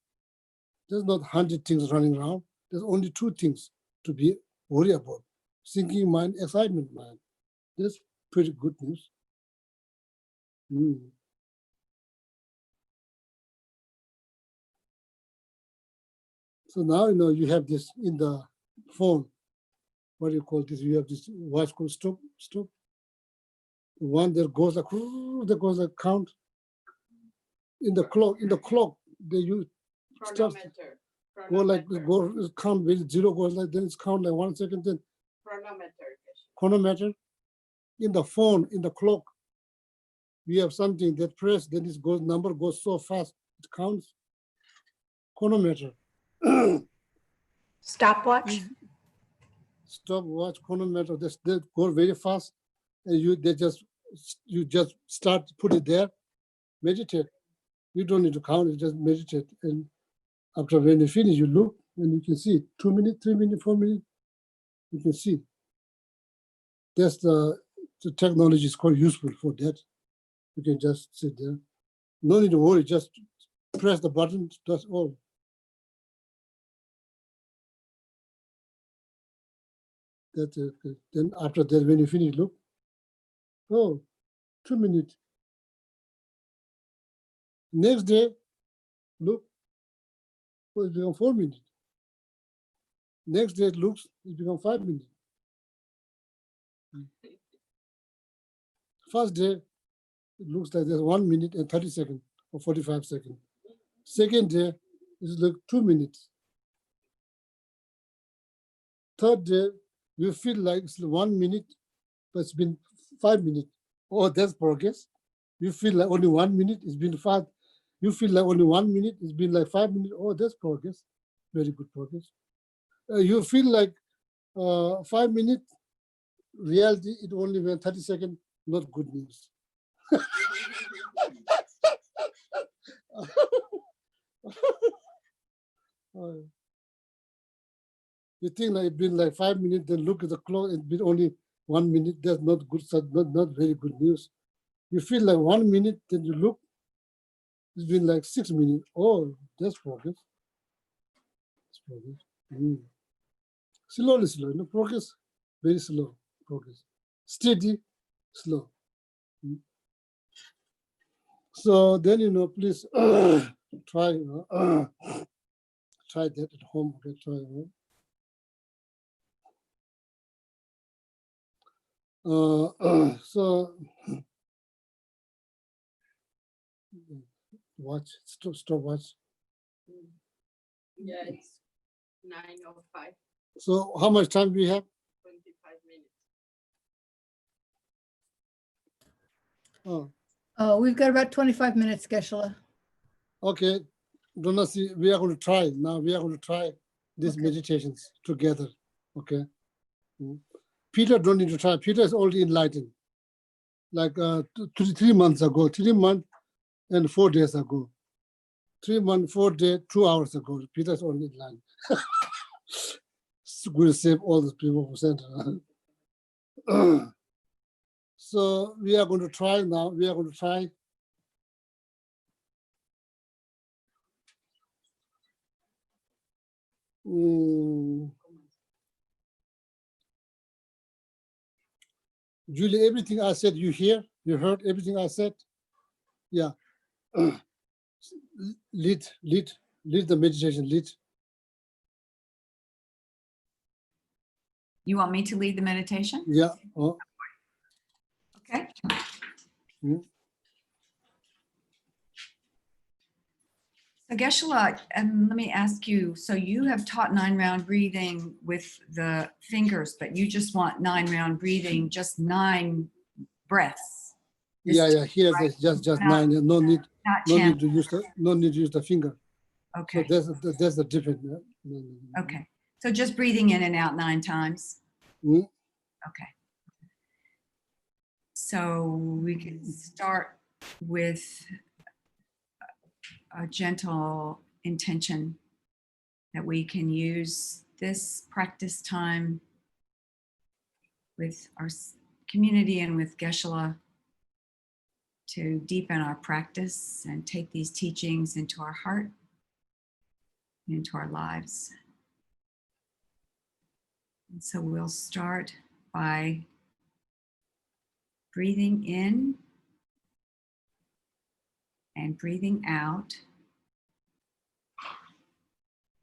There's not 100 things running around. There's only two things to be worried about: thinking mind, excitement mind. That's pretty good news. So now you have this in the phone. What do you call this? You have this watch called stop. The one that goes like count. In the clock, they use Chronometer. go count with zero goes like, then it's count like 1 second, then Chronometer. chronometer. In the phone, in the clock, we have something that press, then it goes, number goes so fast, it counts. Chronometer. Stopwatch. Stopwatch, chronometer, they go very fast, and you just start to put it there, meditate. You don't need to count, you just meditate. And after when you finish, you look and you can see 2 minutes, 3 minutes, 4 minutes, you can see. That's the technology is quite useful for that. You can just sit there. No need to worry, just press the button, that's all. That's it. Then after that, when you finish, look, oh, 2 minutes. Next day, look, oh, it's become 4 minutes. Next day, it looks, it's become 5 minutes. First day, it looks like there's 1 minute and 30 seconds or 45 seconds. Second day, it's like 2 minutes. Third day, you feel like it's 1 minute, but it's been 5 minutes. Oh, that's progress. You feel like only 1 minute, it's been 5. You feel like only 1 minute, it's been like 5 minutes. Oh, that's progress. Very good progress. You feel like 5 minutes, reality, it only went 30 seconds, not good news. You think like it's been like 5 minutes, then look at the clock, it's been only 1 minute, that's not good, not very good news. You feel like 1 minute, then you look, It's been like 6 minutes. Oh, that's progress. That's progress. Slowly, slow. No progress. Very slow progress. Steady, slow. So then, please try, try that at home. Okay, try. So watch, stop watch. Yeah, it's 9:05, So how much time do we have? 25 minutes. Oh, Oh, we've got about 25 minutes, Geshe. okay. Don't see. We are going to try now. We are going to try these Okay. meditations together. Okay. Peter don't need to try. Peter is already enlightened. Like 3 months ago, 3 months and 4 days ago. 3 months, 4 days, 2 hours ago. Peter's already enlightened. We'll save all the people who sent. So we are going to try now. We are going to try. Julie, everything I said, you hear? You heard everything I said? Yeah. Lead the meditation, lead. You want me to lead the meditation? Yeah. Oh. Okay. So Geshe, let me ask you, so you have taught 9-round breathing with the fingers, but you just want 9-round breathing, just 9 breaths. Yeah. Here, there's just Not- 9. No need Not to use the finger. Okay. So there's a difference. Okay. So just breathing in and out 9 times. Mm. Okay. So we can start with a gentle intention that we can use this practice time with our community and with Geshe to deepen our practice and take these teachings into our heart, into our lives. And so we'll start by breathing in and breathing out,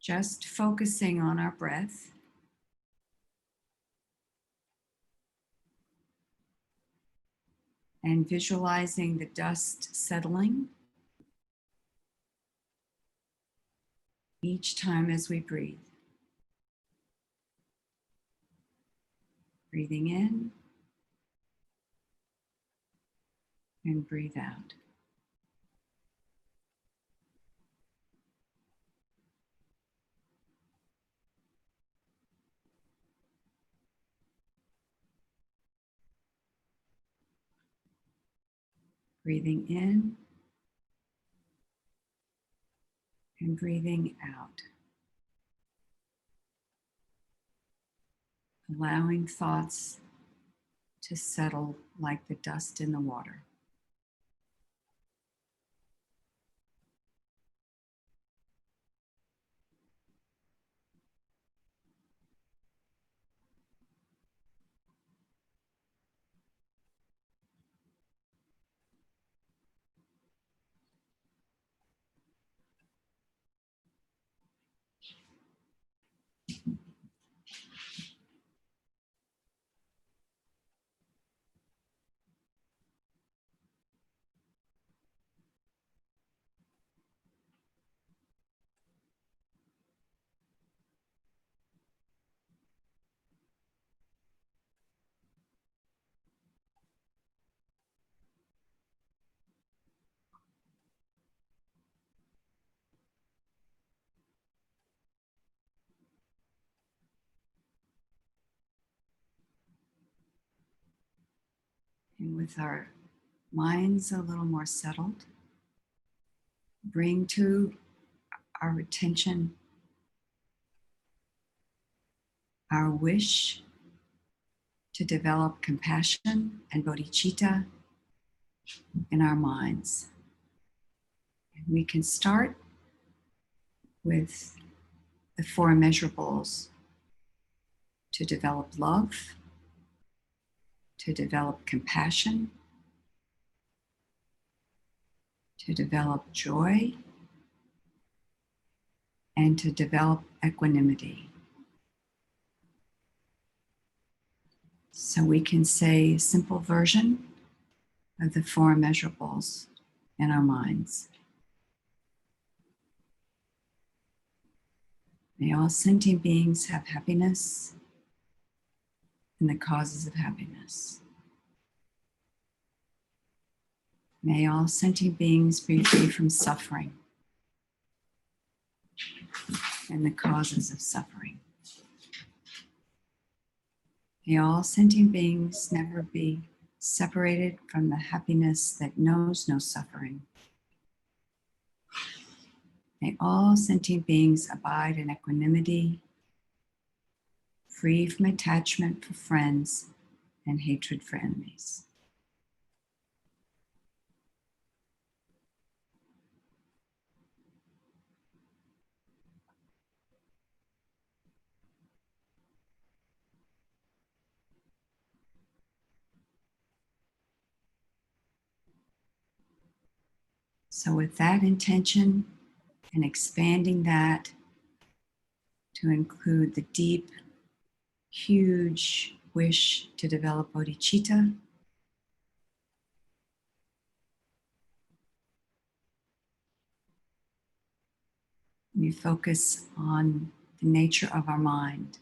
just focusing on our breath. And visualizing the dust settling each time as we breathe. Breathing in and breathe out. Breathing in and breathing out. Allowing thoughts to settle like the dust in the water. And with our minds a little more settled, bring to our attention our wish to develop compassion and bodhicitta in our minds. We can start with the four immeasurables to develop love, to develop compassion, to develop joy, and to develop equanimity. So we can say a simple version of the four immeasurables in our minds. May all sentient beings have happiness and the causes of happiness. May all sentient beings be free from suffering and the causes of suffering. May all sentient beings never be separated from the happiness that knows no suffering. May all sentient beings abide in equanimity, free from attachment for friends and hatred for enemies. So with that intention and expanding that to include the deep, huge wish to develop bodhicitta, we focus on the nature of our mind.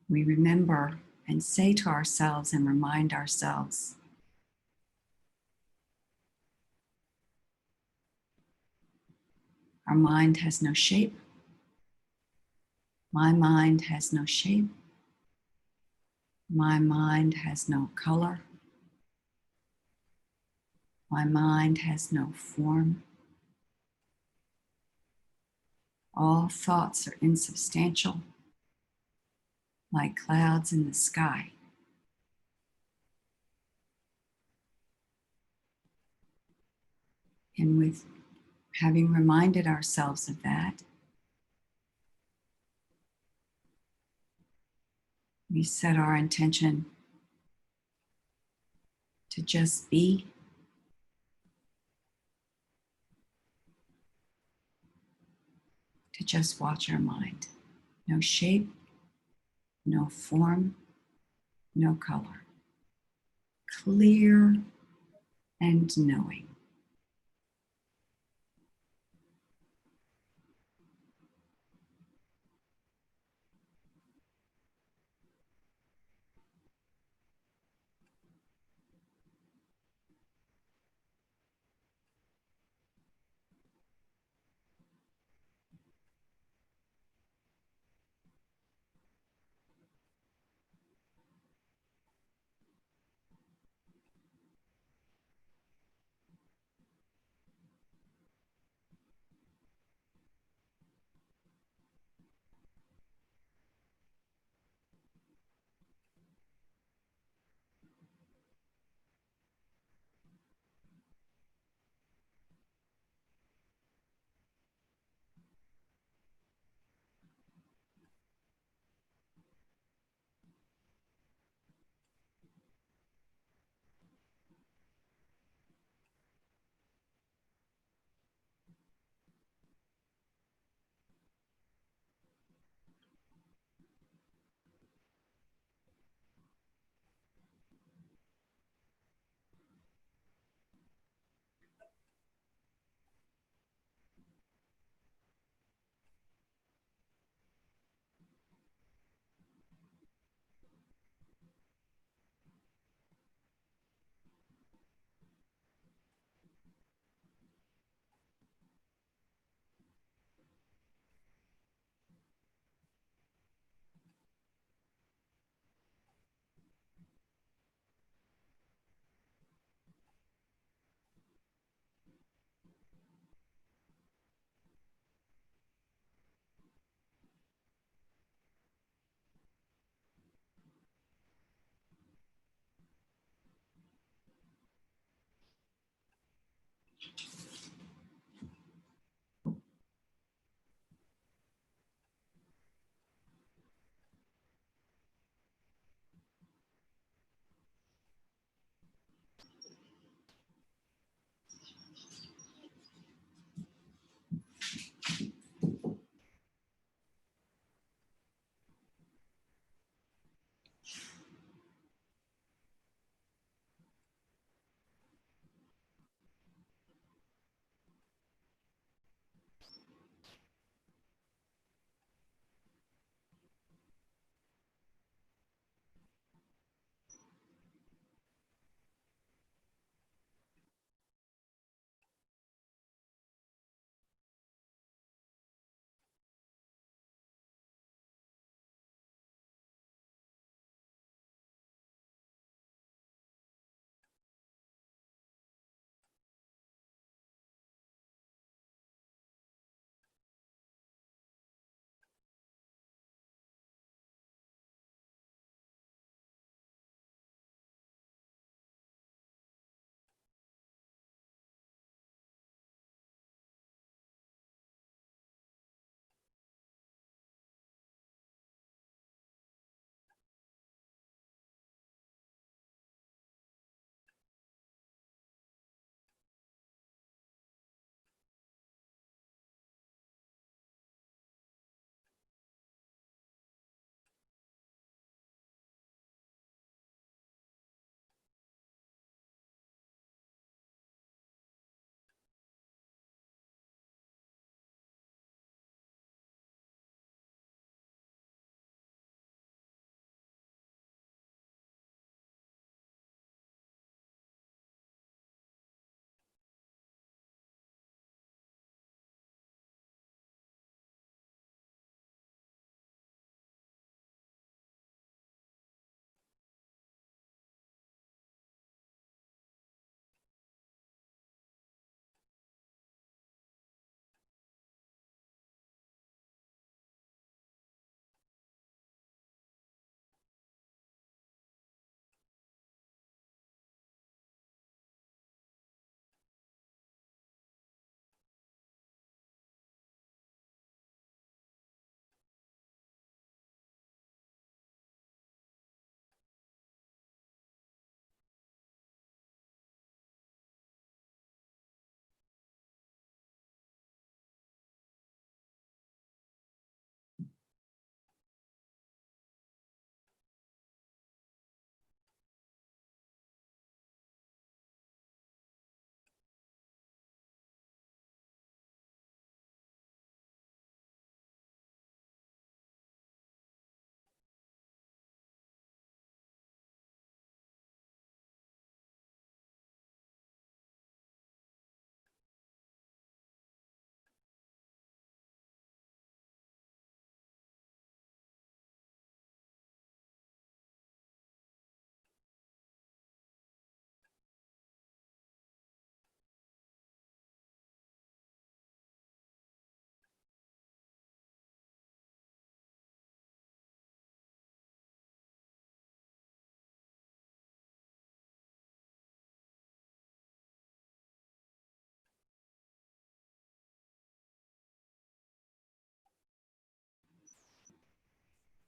We remember and say to ourselves and remind ourselves, our mind has no shape. My mind has no shape. My mind has no color. My mind has no form. All thoughts are insubstantial, like clouds in the sky. And with having reminded ourselves of that, we set our intention to just be, to just watch our mind. No shape, no form, no color. Clear and knowing.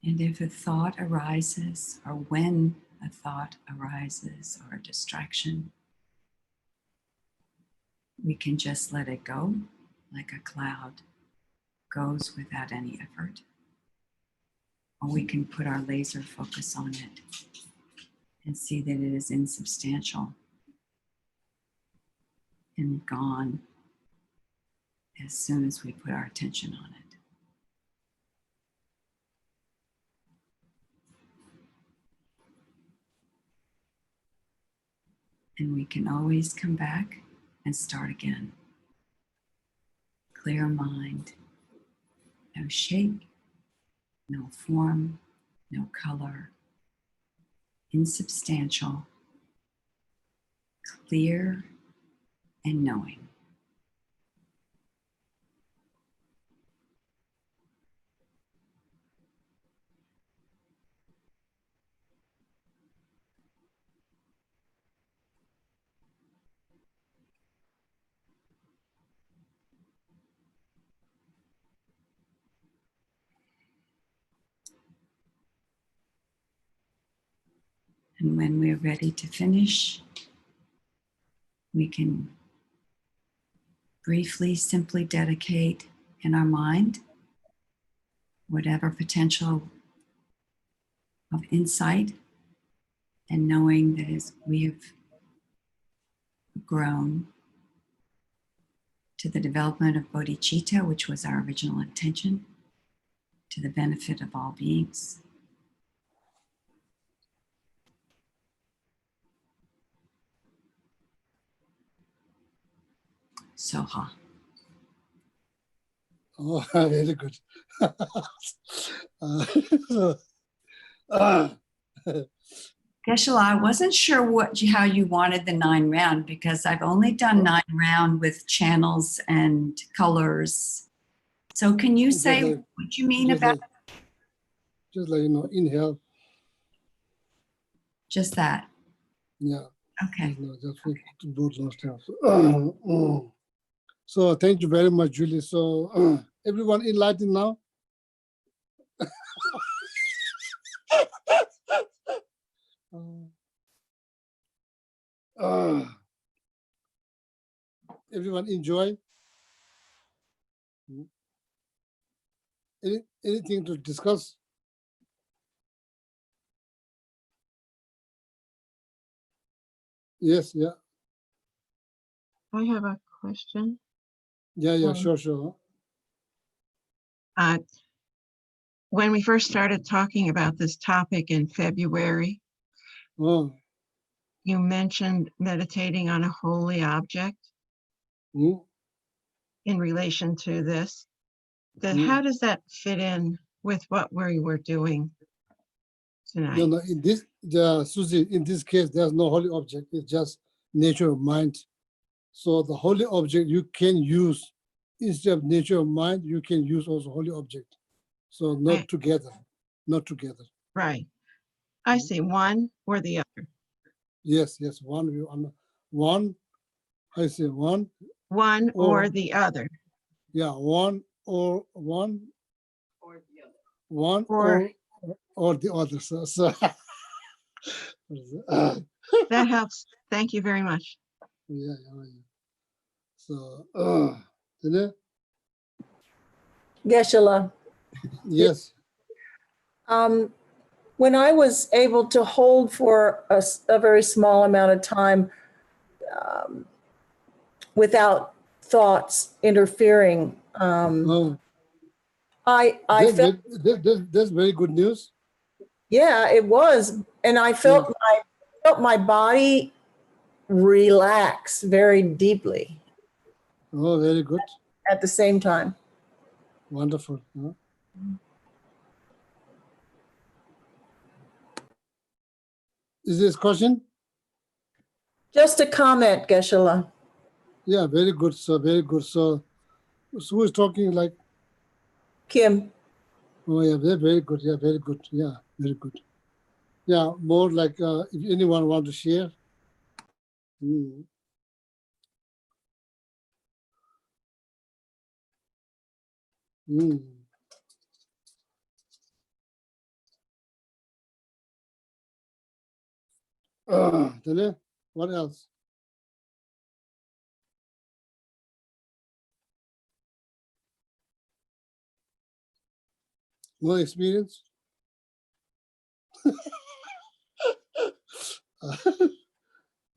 And if a thought arises, or when a thought arises, or a distraction, we can just let it go like a cloud goes without any effort. Or we can put our laser focus on it and see that it is insubstantial and gone as soon as we put our attention on it. And we can always come back and start again. Clear mind, no shape, no form, no color, insubstantial, clear, and knowing. And when we're ready to finish, we can briefly, simply dedicate in our mind whatever potential of insight and knowing that as we have grown to the development of bodhicitta, which was our original intention, to the benefit of all beings. Soha. Oh, very good. Uh, Geshe, I wasn't sure how you wanted the 9 round because I've only done 9 round with channels and colors. So can you Just say like- what you mean just about like, inhale. just that? Yeah. Okay. Just to both those steps. So thank you very much, Julie. So everyone enlightened now? Everyone enjoy? Anything to discuss? Yes, yeah. I have a question. Yeah, sure. Uh, when we first started talking about this topic in February, Oh, you mentioned meditating on a holy object mm, in relation to this. Mm. How does that fit in with what we were doing tonight? no, Susie, in this case, there's no holy object. It's just nature of mind. So the holy object you can use instead of nature of mind, you can use also holy object. So not Right. together, not together. Right. I see one or the other. Yes, one. I say one. One or Or- the other. Yeah, one or one, Or the other. one Or- or the other. So That helps. Thank you very much. yeah. So isn't it? Geshe-la, Yes. when I was able to hold for a very small amount of time without thoughts interfering, Oh, I felt, that's very good news. yeah, it was. And I felt my body relax very deeply Oh, very good. at the same time. Wonderful. Huh? Is this question? Just a comment, Geshe-la. Yeah, very good. So very good. So who is talking like? Kim. Oh yeah, very good. Yeah, very good. Yeah, very good. Yeah, more like if anyone want to share. Mm. Mm. Then what else? No experience?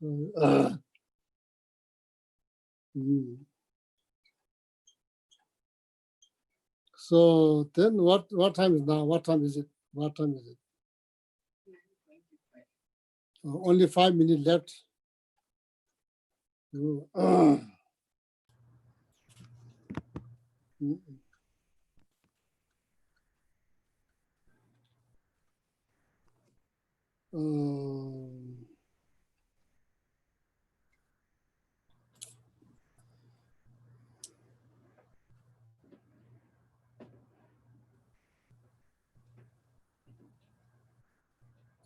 Mm. So then what time is now? What time is it? What time is it? 9:25. Only 5 minutes left. Mm.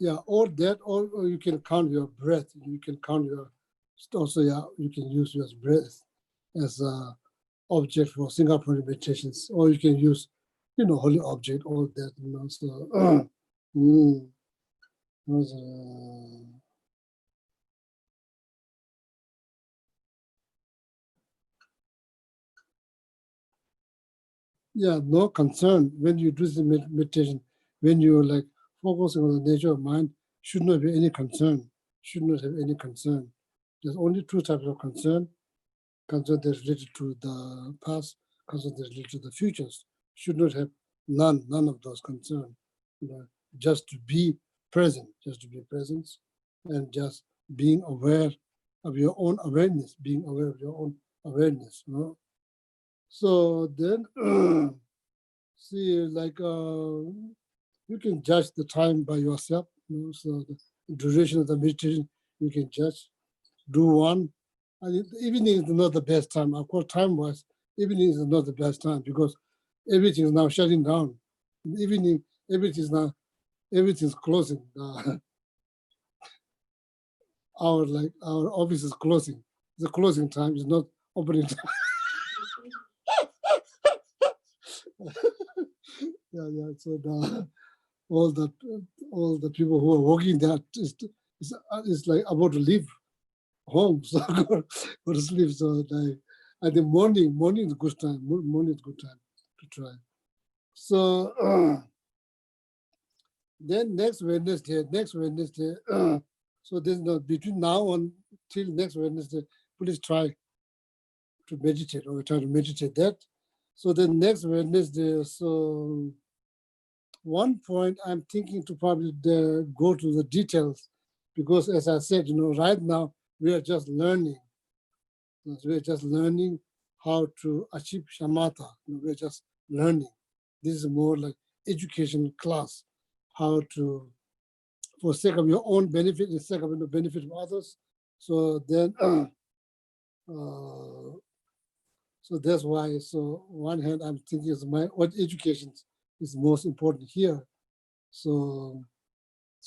Yeah, or that, or you can count your breath. You can count your, also, yeah, you can use your breath as a object for Singaporean meditations, or you can use, holy object, all that, so, those, yeah, no concern when you do the meditation, when you like focusing on the nature of mind, should not be any concern, should not have any concern. There's only two types of concern that is related to the past, concern that is related to the futures. Should not have none of those concerns. Just to be present, and just being aware of your own awareness, being aware of your own awareness. So then, see, like you can judge the time by yourself. So the duration of the meditation, you can judge. Do one. And evening is not the best time. Of course, time-wise, evening is not the best time because everything is now shutting down. In the evening, everything's closing. Our office is closing. The closing time is not opening time. Yeah. So all the people who are working there is like about to leave home, so go to sleep. So I think morning is a good time. Morning is a good time to try. So then next Wednesday. So there's no between now and till next Wednesday. Please try to meditate, or try to meditate that. So then next Wednesday. So one point I'm thinking to probably go to the details, because as I said, right now we are just learning. We're just learning how to achieve shamatha. We're just learning. This is more like education class, how to, for sake of your own benefit and sake of the benefit of others. So then, so that's why. So one hand, I'm thinking is what education is most important here. So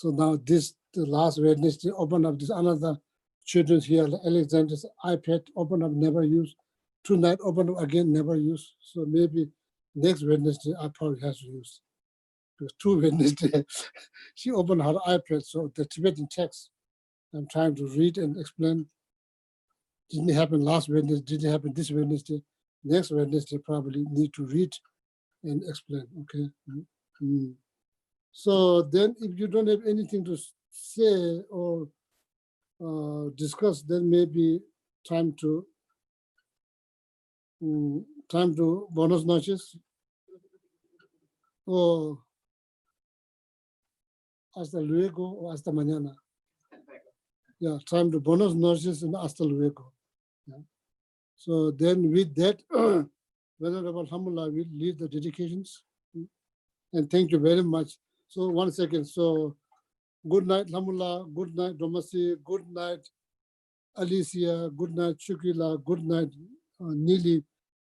now the last Wednesday open up this another children here, Alexander's iPad open up, never use. Tonight open up again, never use. So maybe next Wednesday I probably have to use. Because 2 Wednesday, she opened her iPad, so the Tibetan text I'm trying to read and explain. Didn't happen last Wednesday, didn't happen this Wednesday. Next Wednesday probably need to read and explain, okay? So then if you don't have anything to say or discuss, then maybe time to buenas noches o hasta luego o hasta mañana. Yeah, time to buenas noches and hasta luego. Yeah. So then with that, Venerable Alhamdulillah will lead the dedications. And thank you very much. So 1 second. So good night, Alhamdulillah. Good night, Domasi. Good night, Alicia. Good night, Shukila. Good night, Nili.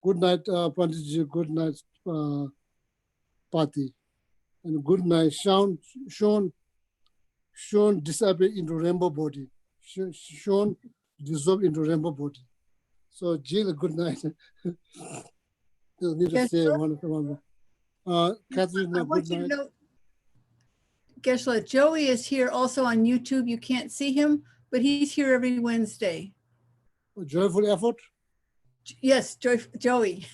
Good night, Panditji. Good night, Pati. And good night, Sean disappeared into rainbow body. Sean dissolved into rainbow body. So Jill, good night. You need to say one. Catherine, I good want you to night. know, Geshe, Joey is here also on YouTube. You can't see him, but he's here every Wednesday. Joyful effort. Yes, Joey.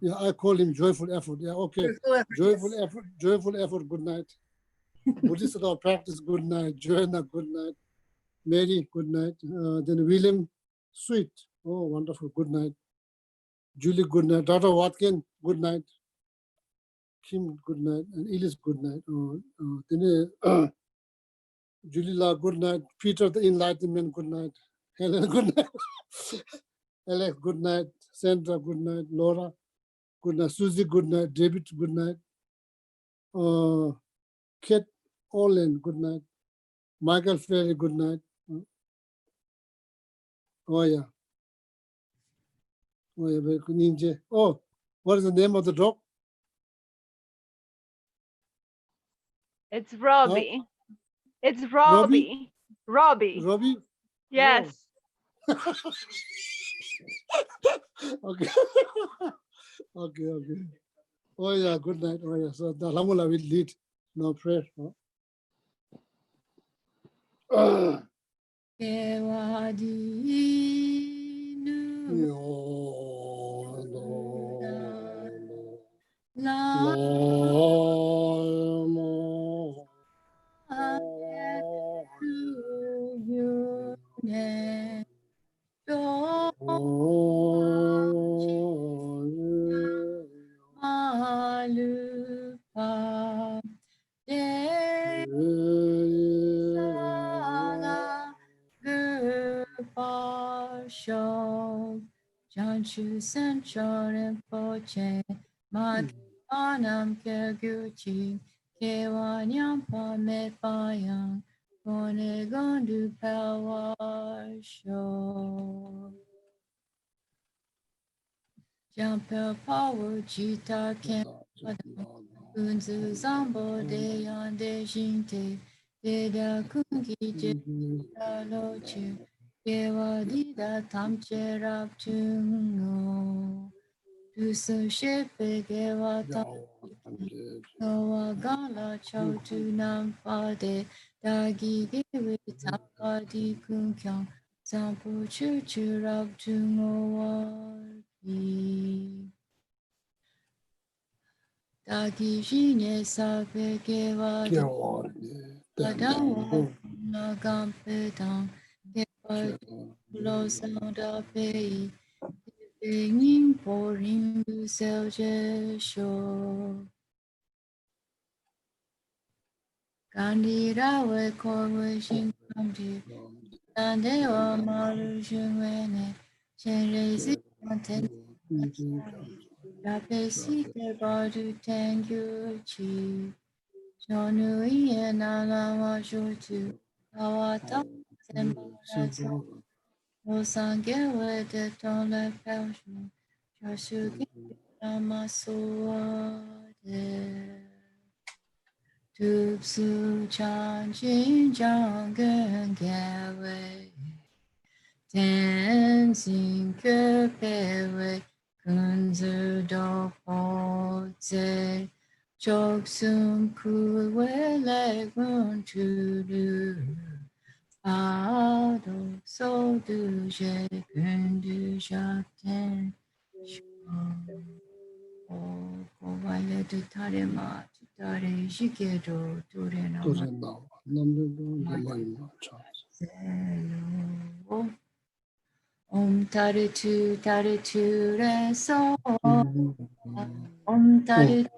Yeah, I call him joyful effort. Yeah, okay. Joyful effort, Joyful yes. effort. Joyful effort. Good night. Buddhist practice. Good night. Joanna. Good night. Mary. Good night. Then William. Sweet. Oh, wonderful. Good night. Julie. Good night. Dr. Watkin. Good night. Kim. Good night. And Ellis. Good night. Then Julie La. Good night. Peter the Enlightenment. Good night. Helen. Good night. Alex. Good night. Sandra. Good night. Laura. Good night. Susie. Good night. David. Good night. Kate Olin, good night. Michael Ferry, good night. Oh yeah. Oh yeah, very good. Ninja. Oh, what is the name of the dog? It's Robbie. It's Robbie. Robbie. Robbie? Yes. Oh. Okay. Okay. Oh yeah, good night. Oh yeah. So the Alhamdulillah will lead. No prayer. No? Janchu Sanchorin Poche, Makipanam Kerguchi, Kewanyam Pame Payang, Konegondu Power Show. Jumper Power Chita Ken Kunzu Zambo de Yande Jinte, Deda Kungi Jeta Loche. Kewa dida tamche rap tungo. Tusu shepe kewa tamche. Kawa gala chow tu nam pade. Dagi gewe tapa di kunkyang. Sampo chu chu rap tungo waki. Dagi jine sape kewa di. Adawa na gampe dang. Kewa lo sound of pay, singing for him to sell show. Candida we call wishing come to and they are malusion when it changes content. Rapesi the body thank you, chief. Jonui and Alama Jotu, our top and Osangewe de ton le passion, Josuke Namasoade. Tupsu chan jin jangen gawe, dancing kepewe, kunzu do poze, choksum kuwe le gun to do. Ado so du je kun du jaten o kovale de tarema tare shikedo turena om tare tu re so om tare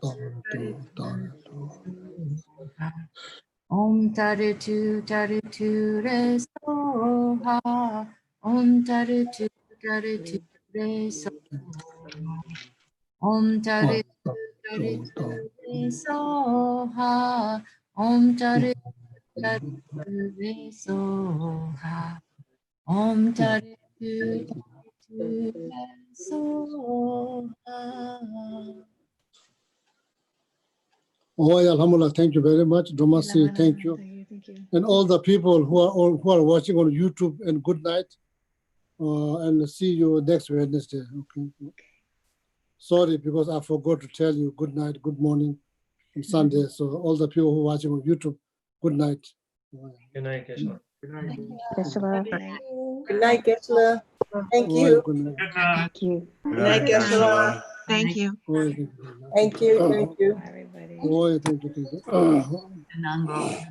Om tare tu re so ha. Om tare tu re so ha. Om tare tu re so ha. Om tare tu re so ha. Om tare tu re so ha. Oh, Alhamdulillah, thank you very much. Domasi, thank you. Thank you. And all the people who are watching on YouTube, and good night. And see you next Wednesday. Okay. Sorry, because I forgot to tell you good night, good morning. on Sunday. So all the people who are watching on YouTube, good night. Good night, Geshe. Good night, Geshe. Thank you. Good night. Thank you. Good night, Geshe. Thank you. Thank you. Thank you. Everybody. Thank you. Nango.